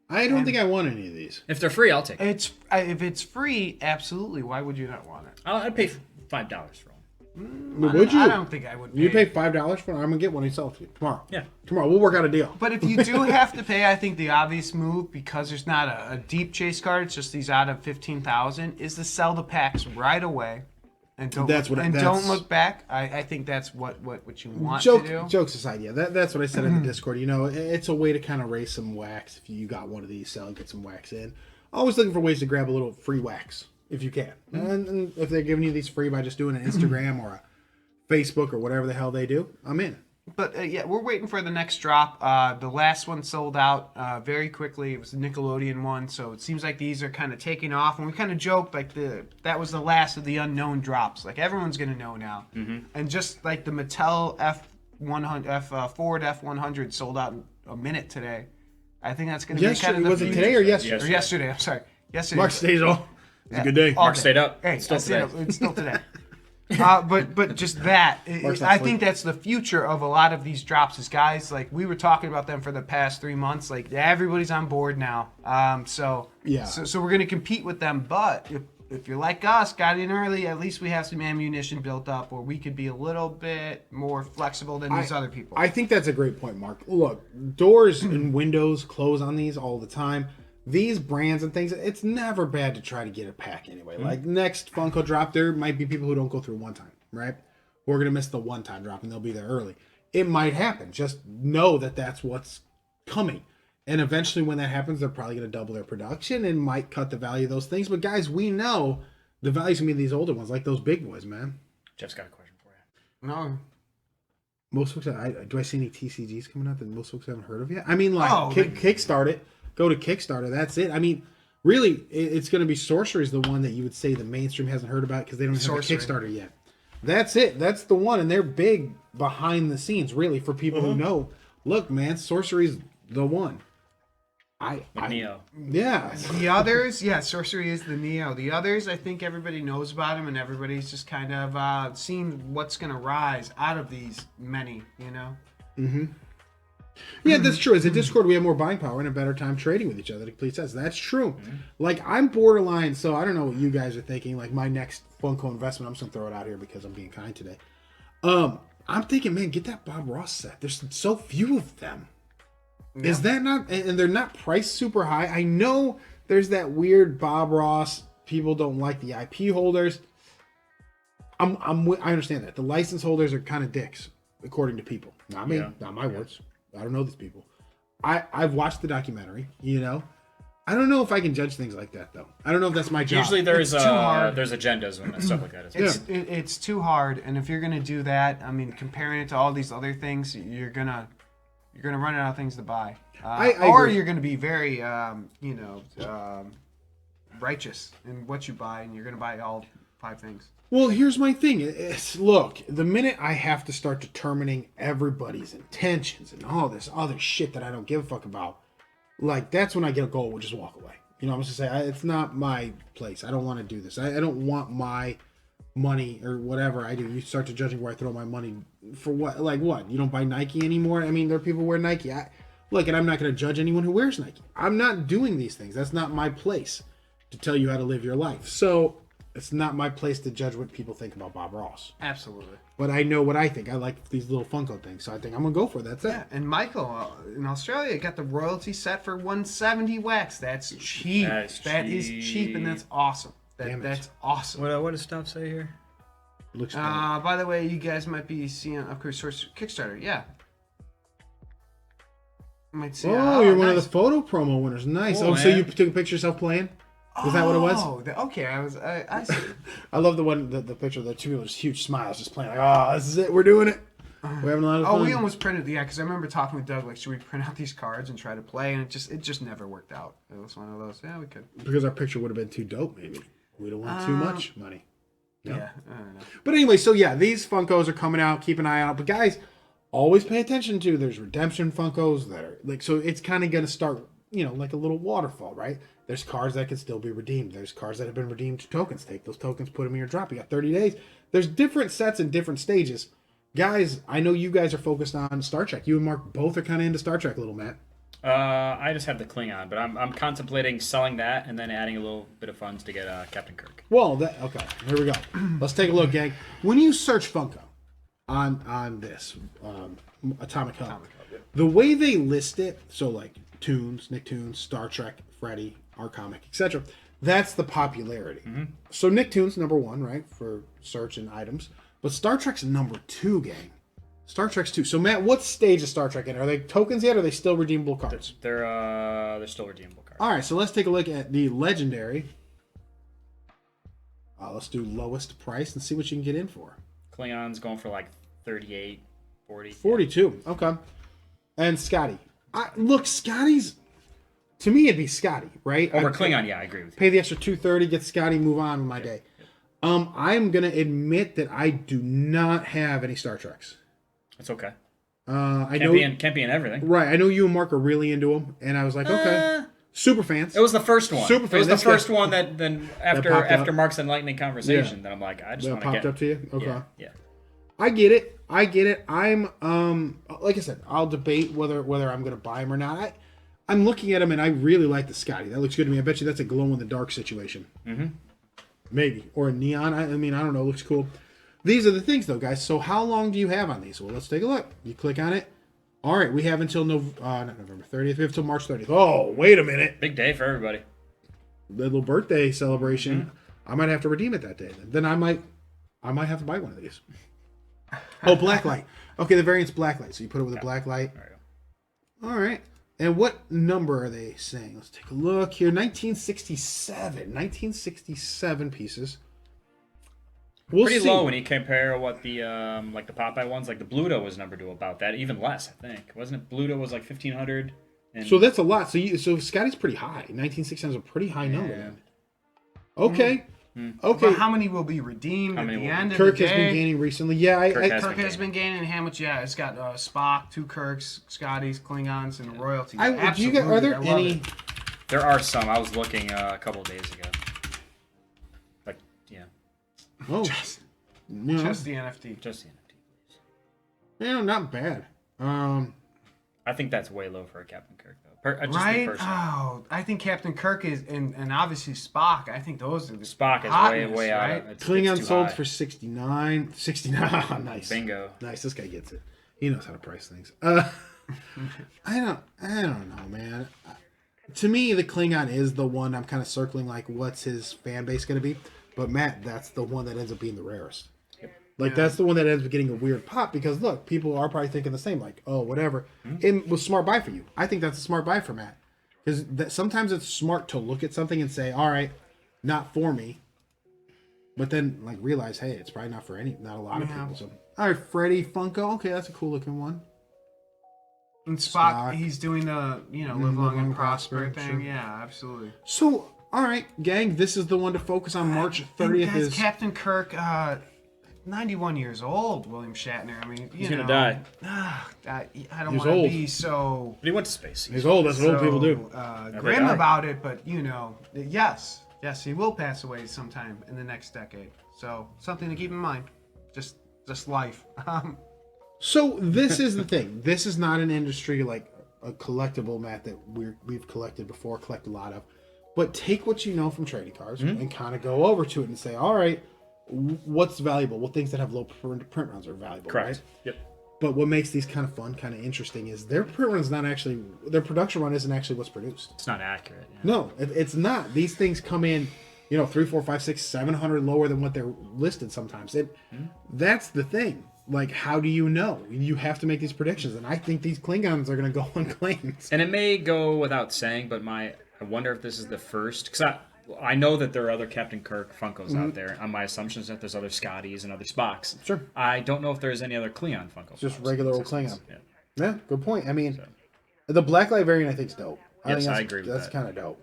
I don't think I want any of these. If they're free, I'll take it. If it's free, absolutely. Why would you not want it? I'd pay $5 for them. Would you? I don't think I would. You pay $5 for it? I'm gonna get one and sell it to you tomorrow. Yeah. Tomorrow we'll work out a deal. But if you do have to pay, I think the obvious move, because there's not a deep chase card, it's just these out of 15,000, is to sell the packs right away. And don't don't look back. I think that's what you want to do. Jokes aside, yeah, that's what I said in the Discord. You know, it's a way to kind of raise some wax. If you got one of these, sell and get some wax in. Always looking for ways to grab a little free wax if you can. And if they're giving you these free by just doing an Instagram or a Facebook or whatever the hell they do, I'm in. But yeah, we're waiting for the next drop. The last one sold out very quickly. It was the Nickelodeon one, so it seems like these are kind of taking off. And we kind of joked like that was the last of the unknown drops. Like everyone's gonna know now. And just like the Mattel Ford F100 sold out in a minute today. I think that's gonna be kind of the was it today or yesterday? Or yesterday. I'm sorry. Yesterday. Mark stays on. It's a good day. Mark stayed up. Hey, Still today. It's still today. But just that, I think that's the future of a lot of these drops. Is guys like we were talking about them for the past 3 months. Like everybody's on board now. So we're gonna compete with them. But if you're like us, got in early, at least we have some ammunition built up, or we could be a little bit more flexible than these other people. I think that's a great point, Mark. Look, doors and windows close on these all the time. These brands and things, it's never bad to try to get a pack anyway. Like next Funko drop, there might be people who don't go through one time, right? Who are going to miss the one time drop and they'll be there early. It might happen. Just know that that's what's coming. And eventually when that happens, they're probably going to double their production and might cut the value of those things. But guys, we know the value's going to be these older ones, like those big boys, man. Jeff's got a question for you. No. Most folks, do I see any TCGs coming out that most folks haven't heard of yet? I mean, like, Kickstart it. Go to Kickstarter. That's it. I mean, really, it's going to be Sorcery's the one that you would say the mainstream hasn't heard about because they don't have a Kickstarter yet. That's it. That's the one, and they're big behind the scenes, really, for people who know. Look, man, Sorcery's the one. Neo. Yeah. The others, Sorcery is the Neo. The others, I think everybody knows about them, and everybody's just kind of seeing what's going to rise out of these many, you know? Yeah, that's true. As a Discord, we have more buying power and a better time trading with each other to complete sets. That's true. Like, I'm borderline, so I don't know what you guys are thinking. Like, my next Funko investment, I'm just going to throw it out here because I'm being kind today. I'm thinking, man, get that Bob Ross set. There's so few of them. Yeah. Is that not, and they're not priced super high. I know there's that weird Bob Ross, people don't like the IP holders. I understand that. The license holders are kind of dicks, according to people. Not me, not my words. I don't know these people. I've watched the documentary, you know. I don't know if I can judge things like that, though. I don't know if that's my job. Usually there's agendas and stuff like that. It's too hard, and if you're gonna do that, I mean, comparing it to all these other things, you're gonna run out of things to buy, or you're gonna be very, righteous in what you buy, and you're gonna buy all 5 things. Well, here's my thing. Look, the minute I have to start determining everybody's intentions and all this other shit that I don't give a fuck about, like, that's when I get a goal, we'll just walk away. You know, I'm just going to say, it's not my place. I don't want to do this. I don't want my money or whatever I do. You start to judging where I throw my money for what? Like what? You don't buy Nike anymore? I mean, there are people who wear Nike. Look, and I'm not going to judge anyone who wears Nike. I'm not doing these things. That's not my place to tell you how to live your life. So it's not my place to judge what people think about Bob Ross. Absolutely. But I know what I think. I like these little Funko things, so I think I'm going to go for it. That's it. And Michael, in Australia, got the royalty set for 170 wax. That's cheap. That is cheap, and that's awesome. That's awesome. What does stuff say here? Looks by the way, you guys might be seeing, of course, Kickstarter. Yeah. Might see, you're one of the photo promo winners. Nice. So you took a picture of yourself playing? Was that what it was? Oh, okay. I see. I love the picture of the two people, just huge smiles, just playing like, this is it, we're doing it. We're having a lot of fun. We almost printed, because I remember talking with Doug, like, should we print out these cards and try to play? And it just never worked out. It was one of those, we could. Because our picture would have been too dope, maybe. We don't want too much money. No? Yeah, I don't know. But anyway, so yeah, these Funkos are coming out. Keep an eye out. But guys, always pay attention to, there's redemption Funkos that are, like, so it's kind of going to start, like a little waterfall, right? There's cards that can still be redeemed. There's cards that have been redeemed to tokens. Take those tokens, put them in your drop. You got 30 days. There's different sets in different stages. Guys, I know you guys are focused on Star Trek. You and Mark both are kind of into Star Trek, little Matt. I just have the Klingon, but I'm contemplating selling that and then adding a little bit of funds to get Captain Kirk. Well, okay, here we go. Let's take a look, gang. When you search Funko on this Atomic Hub, the way they list it, so like Toons, Nicktoons, Star Trek, Freddy, Art Comic, etc. That's the popularity. So Nicktoons number 1, right, for search and items, but Star Trek's number 2, gang. Star Trek's 2. So Matt, what stage is Star Trek in? Are they tokens yet? Or are they still redeemable cards? They're still redeemable cards. All right, so let's take a look at the legendary. Let's do lowest price and see what you can get in for. Klingons going for like 38, 40. 42. Yeah. Okay. And Scotty. Look, Scotty's, to me it'd be Scotty, right? Over Klingon, yeah, I agree with you. Pay the extra $230, get Scotty, move on with my day. I'm gonna admit that I do not have any Star Treks. It's okay. I Can't be in everything. Right. I know you and Mark are really into them, and I was like, okay. Super fans. It was the first one. Super fans. It was the first one that then after Mark's enlightening conversation, then I'm like, I just want to get. Popped up to you. Okay. Yeah. I get it. I'm like I said, I'll debate whether I'm gonna buy them or not. I'm looking at them and I really like the Scotty. That looks good to me. I bet you that's a glow in the dark situation. Maybe, or a neon. I mean, I don't know. It looks cool. These are the things, though, guys. So how long do you have on these? Well, let's take a look. You click on it. All right, we have until not November 30th. We have until March 30th. Oh, wait a minute. Big day for everybody. Little birthday celebration. I might have to redeem it that day. Then I might have to buy one of these. Oh, blacklight. Okay, the variant's blacklight. So you put it with a blacklight. All right. And what number are they saying? Let's take a look here. 1967. 1967 pieces. Pretty low when you compare what the like the Popeye ones, like the Bluto was numbered to about that, even less, I think. Wasn't it? Bluto was like 1,500. So that's a lot. So Scotty's pretty high. 1967 is a pretty high number. Then. Okay. Okay. But how many will be redeemed at the end of Kirk the day? has been gaining recently. Yeah, Kirk has been gaining. And how much? Yeah, it's got Spock, 2 Kirks, Scotties, Klingons, and royalty. Are there any? There are some. I was looking a couple of days ago. Like, yeah. Oh, just the NFT. Just the NFT, please. Yeah, not bad. I think that's way low for a Captain Kirk, though. Right? Oh, I think Captain Kirk is, and obviously Spock. I think those are the Spock is way out. Right? Klingon sold for 69. 69. Nice. Bingo. Nice. This guy gets it. He knows how to price things. I don't know, man. To me, the Klingon is the one I'm kind of circling. Like, what's his fan base going to be? But Matt, that's the one that ends up being the rarest. That's the one that ends up getting a weird pop because look, people are probably thinking the same. Like, oh, whatever. It was smart buy for you. I think that's a smart buy for Matt because sometimes it's smart to look at something and say, all right, not for me. But then like realize, hey, it's probably not a lot of people. So, all right, Freddy Funko. Okay, that's a cool looking one. And Spock, he's doing the live long and prosper thing. Sure. Yeah, absolutely. So, all right, gang, this is the one to focus on. March 30th is Captain Kirk. 91 years old, William Shatner. I mean, he's gonna die. I don't want to be so. But he went to space. He's old. That's what old people do. Grim about it, but yes, he will pass away sometime in the next decade. So something to keep in mind. Just life. So this is the thing. This is not an industry like a collectible, Matt, that we've collected before, collect a lot of. But take what you know from trading cards and kind of go over to it and say, all right, what's valuable? Well, things that have low print runs are valuable, correct? Right? Yep. But what makes these kind of fun, kind of interesting is their print run is not actually, their production run isn't actually what's produced. It's not accurate. Yeah. No, it's not. These things come in, 3, 4, 5, 6, 700 lower than what they're listed sometimes. That's the thing. Like, how do you know? You have to make these predictions, and I think these Klingons are going to go on claims. And it may go without saying, but I wonder if this is the first, because I know that there are other Captain Kirk Funkos out there. On my assumption is that there's other Scotties and other Spocks. Sure. I don't know if there's any other Klingon Funkos. Just regular old Klingon. Yeah, good point. I mean, the Blacklight variant I think is dope. I agree with that. That's kind of dope.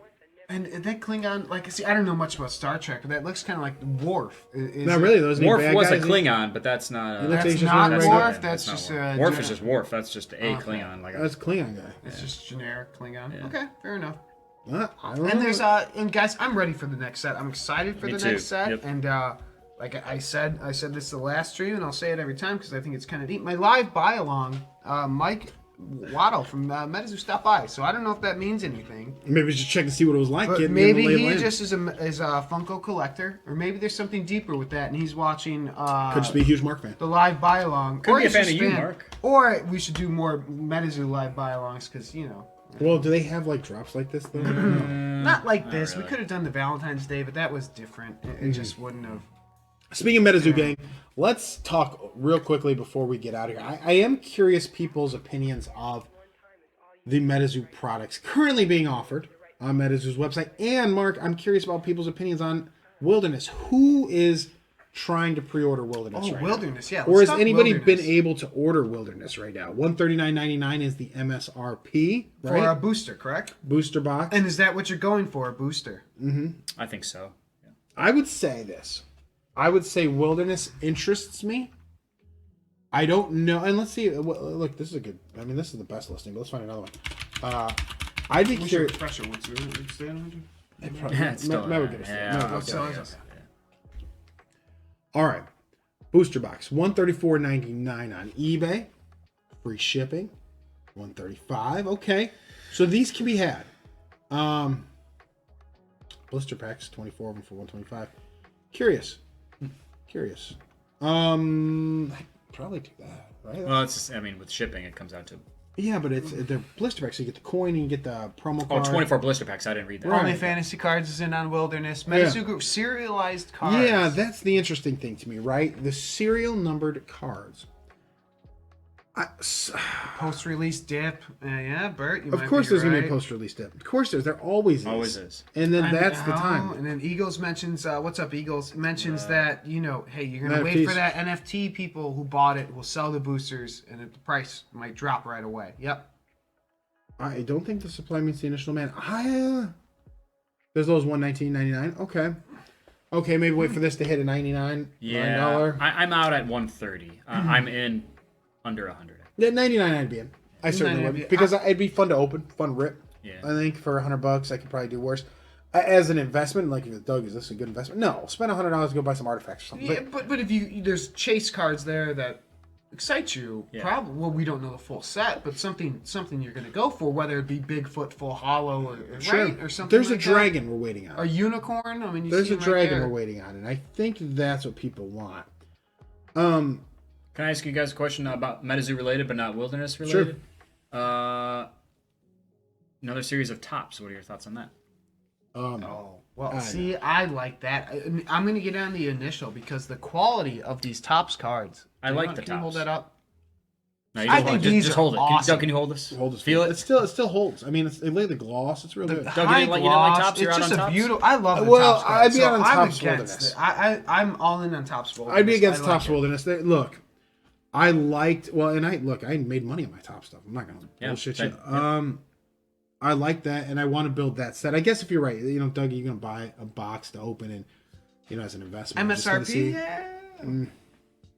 And that Klingon, I don't know much about Star Trek, but that looks kind of like Worf. Not really. Those Worf was a Klingon, but that's not. That's not Worf. That's just Worf is just Worf. That's just a Klingon. That's a Klingon guy. It's just generic Klingon. Yeah. Okay, fair enough. I don't know. And there's guys, I'm ready for the next set. I'm excited for next set. Yep. And like I said this the last stream, and I'll say it every time because I think it's kind of neat. My live buy along, Mike Waddle from Metazoo stopped by, so I don't know if that means anything. Maybe just check to see what it was like. But getting maybe in the he land. just is a Funko collector, or maybe there's something deeper with that, and he's watching. Could just be a huge Mark fan. The live buy-along. Could be a he's fan just of you, Mark. Or we should do more Metazoo live buy-alongs, because, Well, do they have like drops like this though? not like this. really. We could have done the Valentine's Day, but that was different. It just wouldn't have. Speaking of Metazoo gang, let's talk real quickly before we get out of here. I am curious people's opinions of the Metazoo products currently being offered on Metazoo's website. And Mark, I'm curious about people's opinions on Wilderness. Who is trying to pre-order Wilderness right Wilderness, now? yeah. Or let's has talk anybody Wilderness. been able to order Wilderness right now? $139.99 is the MSRP, For a right? booster, correct? Booster box. And is that what you're going for, a booster? I think so. Yeah. I would say this. I would say Wilderness interests me. I don't know. And let's see. Look, this is a good. I mean, this is the best listing, but let's find another one. I'd be curious. What's the It's still, Matt would get us there. yeah, Matt would I'll get us tell there. you. All right. Booster box, $134.99 on eBay. Free shipping, $135. Okay. So these can be had. Blister packs, 24 of them for $125. Curious. I'd probably do that, right? Well, it's just, I mean, with shipping, it comes out to Yeah, but they're blister packs. So you get the coin and you get the promo card. 24 blister packs. I didn't read that. Right. Only Fantasy Cards is in on Wilderness. Metazoo Group serialized cards. Yeah, that's the interesting thing to me, right? The serial numbered cards. Post-release dip. Yeah, Bert, you Of might course be there's going to right. be a post-release dip. Of course there always is. Always is. And then that's the Oh, time. And then Eagles mentions, what's up, Eagles? Mentions that, hey, you're going to wait NFTs. for that NFT people who bought it will sell the boosters, and the price might drop right away. Yep. I don't think the supply meets the initial demand. There's those $119.99. Okay, maybe wait for this to hit a $99. Yeah, $9. I'm out at 130. I'm in under 100. Yeah, $99 I'd be in. I certainly would. Because it'd be fun to open, fun rip. Yeah. I think for $100 I could probably do worse. As an investment, like Doug, is this a good investment? No, spend $100 to go buy some artifacts or something. Yeah, but if there's chase cards there that excite you, Yeah. probably, well, we don't know the full set, but something you're going to go for, whether it be Bigfoot, Full Hollow, or right, or something There's like a dragon we're waiting on. that. A unicorn. I mean, There's see a them dragon right we're waiting on, and I think that's what people want. Can I ask you guys a question about Metazoo related, but not Wilderness related? Sure. Another series of tops. What are your thoughts on that? Oh, well, see, I like that. I'm going to get on the initial because the quality of these tops cards. I like the Can you hold tops. that up? No, you I just think hold, these just are hold it. awesome. Doug, can you hold this? Hold this. Feel it. It still holds. I mean, they lay the gloss. It's real good. Doug, you didn't like tops? You're It's out just on a tops? beautiful. I love the Well, tops cards. I'd be so on I'm Tops against Wilderness. it. I'm all in on tops Wilderness. I'd be against I like Tops it. Wilderness. Look, I liked. Well, and I made money on my top stuff. I'm not gonna bullshit you. I like that, and I want to build that set. I guess if you're right, Doug, you're gonna buy a box to open and as an investment. I'm just gonna see. MSRP? Yeah.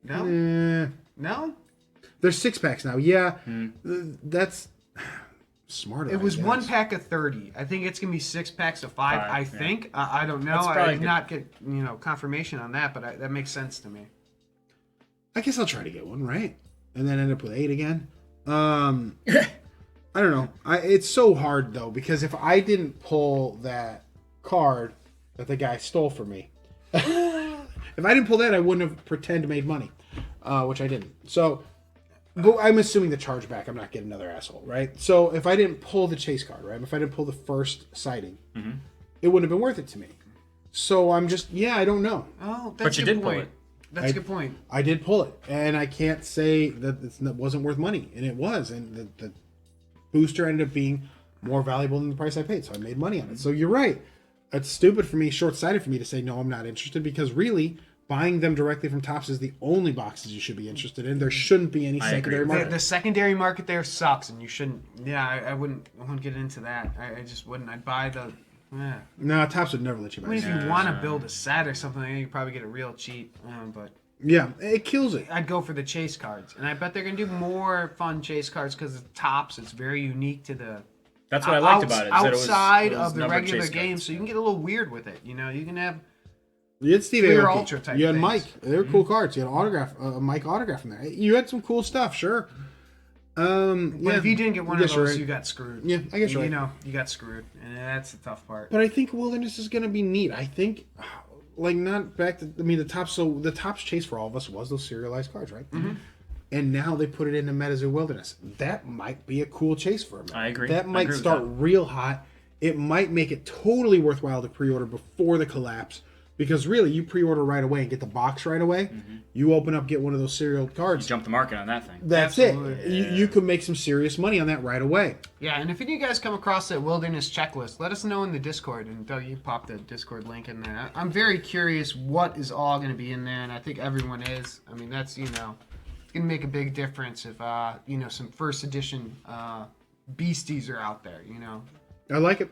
No. No. There's 6-packs now. Yeah, that's smart. It was 1 pack of 30. I think it's gonna be 6 packs of 5. I think. I don't know. That's I probably did good. not get confirmation on that, but that makes sense to me. I guess I'll try to get one, right? And then end up with 8 again. I don't know. It's so hard though, because if I didn't pull that card that the guy stole from me, if I didn't pull that, I wouldn't have pretend made money, which I didn't. So, but I'm assuming the chargeback, I'm not getting another asshole, right? So if I didn't pull the chase card, right? If I didn't pull the first sighting, it wouldn't have been worth it to me. So I'm just, I don't know. Oh, that's But you a good did pull point. it. That's a good point. I did pull it, and I can't say that it wasn't worth money, and it was, and the booster ended up being more valuable than the price I paid, so I made money on it. So you're right. It's stupid for me, short-sighted for me to say, no, I'm not interested, because really, buying them directly from Topps is the only boxes you should be interested in. There shouldn't be any secondary agree. market. The secondary market there sucks, and you shouldn't. Yeah, I wouldn't get into that. I just wouldn't. I'd buy the. Yeah. No, Topps would never let you I buy mean, it. if you want to build a set or something, you could probably get it real cheap. But Yeah, it kills it. I'd go for the chase cards, and I bet they're gonna do more fun chase cards because the Tops. It's very unique to the. That's what I liked about it. Is that Outside it was of the numbered regular chase game, cards. so you can get a little weird with it. You can have. You had Steve Clear Aoki. Ultra type You had things. Mike. They were cool cards. You had autograph, Mike autograph in there. You had some cool stuff, sure. But if you didn't get one of those, right. you got screwed. Yeah, I guess you're you right. know, you got screwed, and that's the tough part. But I think Wilderness is going to be neat. I think, like, not back to, I mean, the Topps chase for all of us was those serialized cards, right? Mm-hmm. And now they put it into Metazoo Wilderness. That might be a cool chase for a minute. I agree. That might start real hot. It might make it totally worthwhile to pre-order before the collapse. Because really, you pre-order right away and get the box right away. Mm-hmm. You open up, get one of those serial cards. You jump the market on that thing. That's Absolutely. It. Yeah. You could make some serious money on that right away. Yeah, and if any of you guys come across that Wilderness checklist, let us know in the Discord. And Doug, you pop the Discord link in there. I'm very curious what is all going to be in there, and I think everyone is. I mean, that's, it's going to make a big difference if, some first edition beasties are out there, I like it.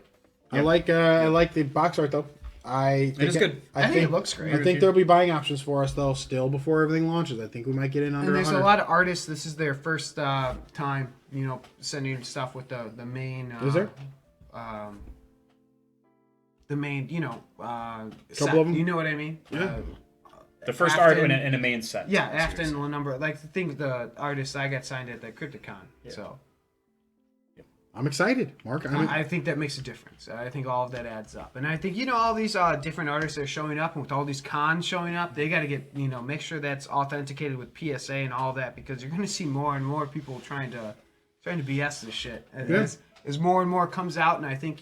Yep. I like the box art, though. It is good. I think it looks great. I think there'll be buying options for us though. Still before everything launches, I think we might get in under. And there's 100. a lot of artists. This is their first time, sending stuff with the main. Is there? The main, couple set. of them. You know what I mean? Yeah. The first art in a main set. Yeah, Afton, the number, like the artists I got signed at the Crypticon. Yeah. So. I'm excited, Mark. I think that makes a difference. I think all of that adds up. And I think, all these different artists that are showing up, and with all these cons showing up, they got to get, make sure that's authenticated with PSA and all that, because you're going to see more and more people trying to BS this shit. As more and more comes out, and I think,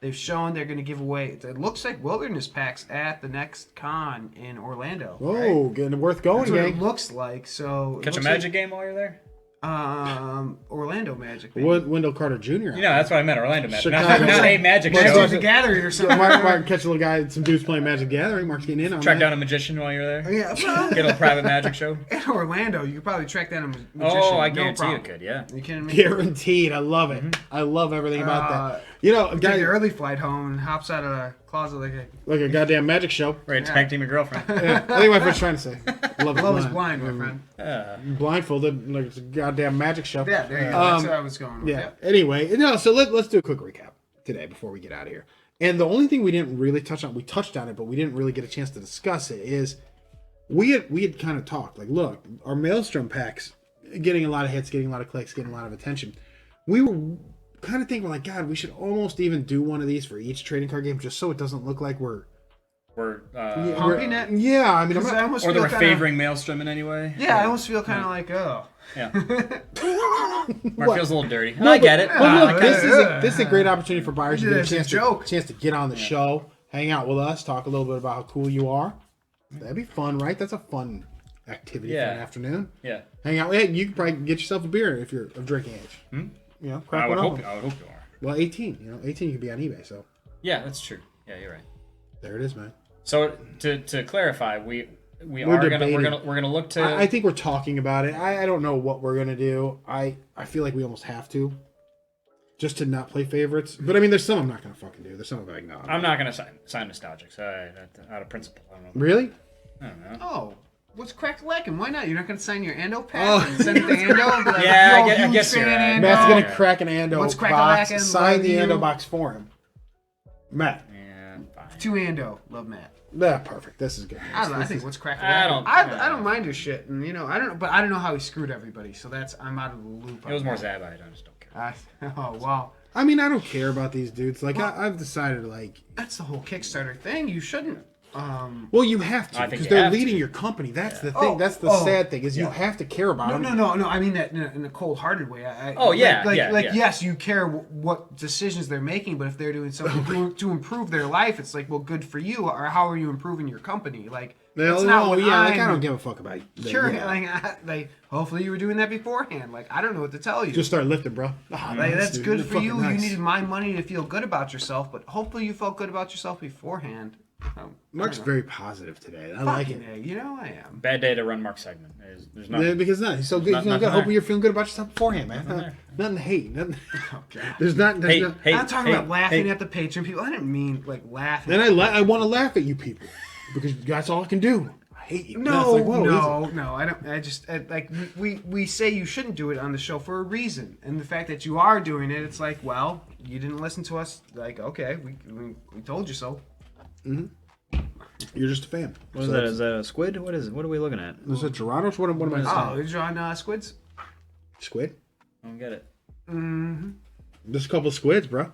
they've shown they're going to give away, it looks like Wilderness packs at the next con in Orlando. Oh, right? Getting worth going, That's what gang. it looks like. So Catch a Magic game while you're there? Orlando Magic. Wendell Carter Jr. That's what I meant. Orlando Magic. Chicago. Not a Magic show. Magic the Gathering or something. Mark catch a little guy, some dudes playing Magic Gathering. Mark's getting in on Track that. down a magician while you're there. Yeah, Get a private Magic show. In Orlando, you could probably track down a magician. Oh, I no guarantee problem. you could. Yeah. You kidding me? Guaranteed. I love it. Mm-hmm. I love everything about that. Take guy the early flight home and hops out of the closet like a goddamn magic show. Right, spank team your girlfriend. Yeah, I think my friend's trying to say. Love is blind, my friend. Blindfolded like it's a goddamn magic show. Yeah, there you go. That's what I was going with. Yeah. Anyway, so let's do a quick recap today before we get out of here. And the only thing we didn't really touch on, we touched on it, but we didn't really get a chance to discuss it, is we had kind of talked, like, look, our Maelstrom packs getting a lot of hits, getting a lot of clicks, getting a lot of attention. We were kind of thinking, like, God, we should almost even do one of these for each trading card game, just so it doesn't look like we're pumping it. Yeah, I mean, I almost or feel that we're favoring Maelstrom in any way. Yeah, I almost feel kind of like, Yeah. Mark feels a little dirty. I get it. Well, look, this is a great opportunity for buyers to get It's a chance to get on the show, hang out with us, talk a little bit about how cool you are. That'd be fun, right? That's a fun activity for an afternoon. Yeah. Hang out. Hey, you can probably get yourself a beer if you're of drinking age. Crack I would one hope open. you are. Well, 18. 18 you could be on eBay. So Yeah, that's true. Yeah, you're right. there it is, man. So to clarify, we're debating. gonna look to. I think we're talking about it. I don't know what we're gonna do. I feel like we almost have to, just to not play favorites. But I mean, there's some I'm not gonna fucking do. There's some I'm like, no. I'm not gonna sign Nostalgix. Out of principle. I don't know. Really? I don't know. oh, what's cracked lacking? Why not? You're not going to sign your Ando pack and send it to Ando? Like, Yeah, yo, I huge guess you're fan right. Ando. Matt's gonna crack an Ando What's box. crack-a-lackin'? Sign the Love you. Ando box for him. Matt. Yeah, fine. 2 Ando. Love Matt. Yeah, perfect. This is good. I don't know. I think what's cracked I lacking. don't- I don't mind his shit, and I don't know, but I don't know how he screwed everybody. So I'm out of the loop. It was more Zabite. I just don't care. Oh wow. I mean, I don't care about these dudes. Like, I've decided, like, That's the whole Kickstarter thing. You shouldn't. well, you have to I think because you they're have leading to. your company. That's the thing. Oh, That's the sad thing is you have to care about them. No. I mean that in a cold-hearted way. Yeah. Yes, you care what decisions they're making, but if they're doing something to improve their life, it's like, well, good for you. Or how are you improving your company? Like, that's not what I I'm don't give a fuck about you. Sure, Yeah. like hopefully you were doing that beforehand. Like, I don't know what to tell you. Just start lifting, bro. Like, that's dude, good they're for you. fucking nice. You needed my money to feel good about yourself, but hopefully you felt good about yourself beforehand. Mark's very positive today. I like it. I am. Bad day to run Mark's segment. There's nothing. Yeah, because he's so good. He's Nothing good. Hopefully there. you're feeling good about yourself beforehand, man. Nothing to hate. Nothing. There's not. Hey, I'm talking about laughing hey. at the Patreon people. I didn't mean like laughing. Then I want to laugh at you people because that's all I can do. I hate you. No, That's like, whoa, no. I don't. I just like we say you shouldn't do it on the show for a reason, and the fact that you are doing it, it's like, well, you didn't listen to us. Like, okay, we told you so. You're just a fan. What is that? Is that a squid? What is it? What are we looking at? Is it Toronto's? What am I Oh, saying? you're drawing squids. Squid? I don't get it. Just a couple of squids, bro.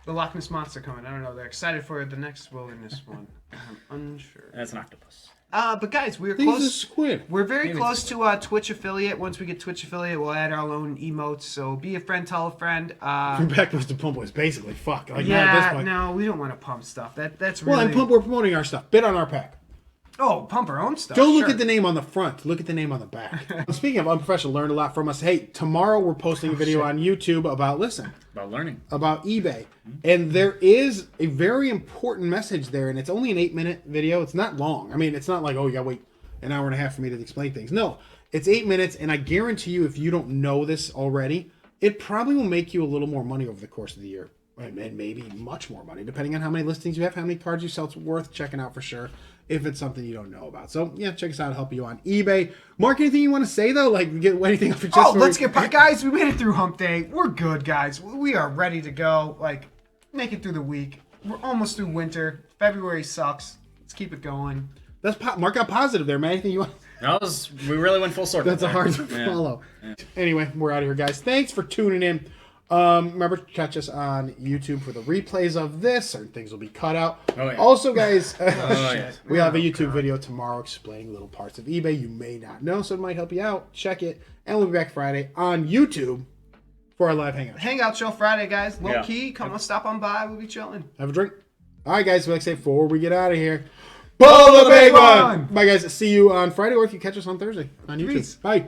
The Loch Ness Monster coming. I don't know. They're excited for the next wilderness one. I'm unsure. That's an octopus. But guys, we're These close. are squid. We're very close to Twitch affiliate. Once we get Twitch affiliate, we'll add our own emotes. So be a friend, tell a friend. From back to the pump was basically fuck. Like now at this point. No, we don't want to pump stuff. That's really. Well, and pump. We're promoting our stuff. Bid on our pack. Oh, pump our own stuff. Don't look at the name on the front. Look at the name on the back. Speaking of unprofessional, learned a lot from us. Hey, tomorrow we're posting a video on YouTube about about eBay, and there is a very important message there, and it's only an 8-minute video. It's not long. I mean, it's not like, oh, you gotta wait an hour and a half for me to explain things. No, it's 8 minutes, and I guarantee you, if you don't know this already, it probably will make you a little more money over the course of the year, and maybe much more money, depending on how many listings you have, how many cards you sell. It's worth checking out for sure, if it's something you don't know about. So yeah, check us out. Help you on eBay. Mark, anything you want to say though? Like, get anything off your chest? Oh, let's get guys. We made it through Hump Day. We're good, guys. We are ready to go. Like, make it through the week. We're almost through winter. February sucks. Let's keep it going. That's mark out positive there, man. Anything you want? We really went full circle. That's a hard to follow. Yeah. Anyway, we're out of here, guys. Thanks for tuning in. Remember to catch us on YouTube for the replays of this. Certain things will be cut out. Oh, yeah. Also, guys, we have a Oh, YouTube video tomorrow explaining little parts of eBay you may not know, so it might help you out. Check it. And we'll be back Friday on YouTube for our live hangout. Hangout show Friday, guys. Low key. Come on, stop on by. We'll be chilling. Have a drink. All right, guys. Like I say, before we get out of here, pull the big one. Bye, guys. See you on Friday, or if you catch us on Thursday on YouTube. Peace. Bye.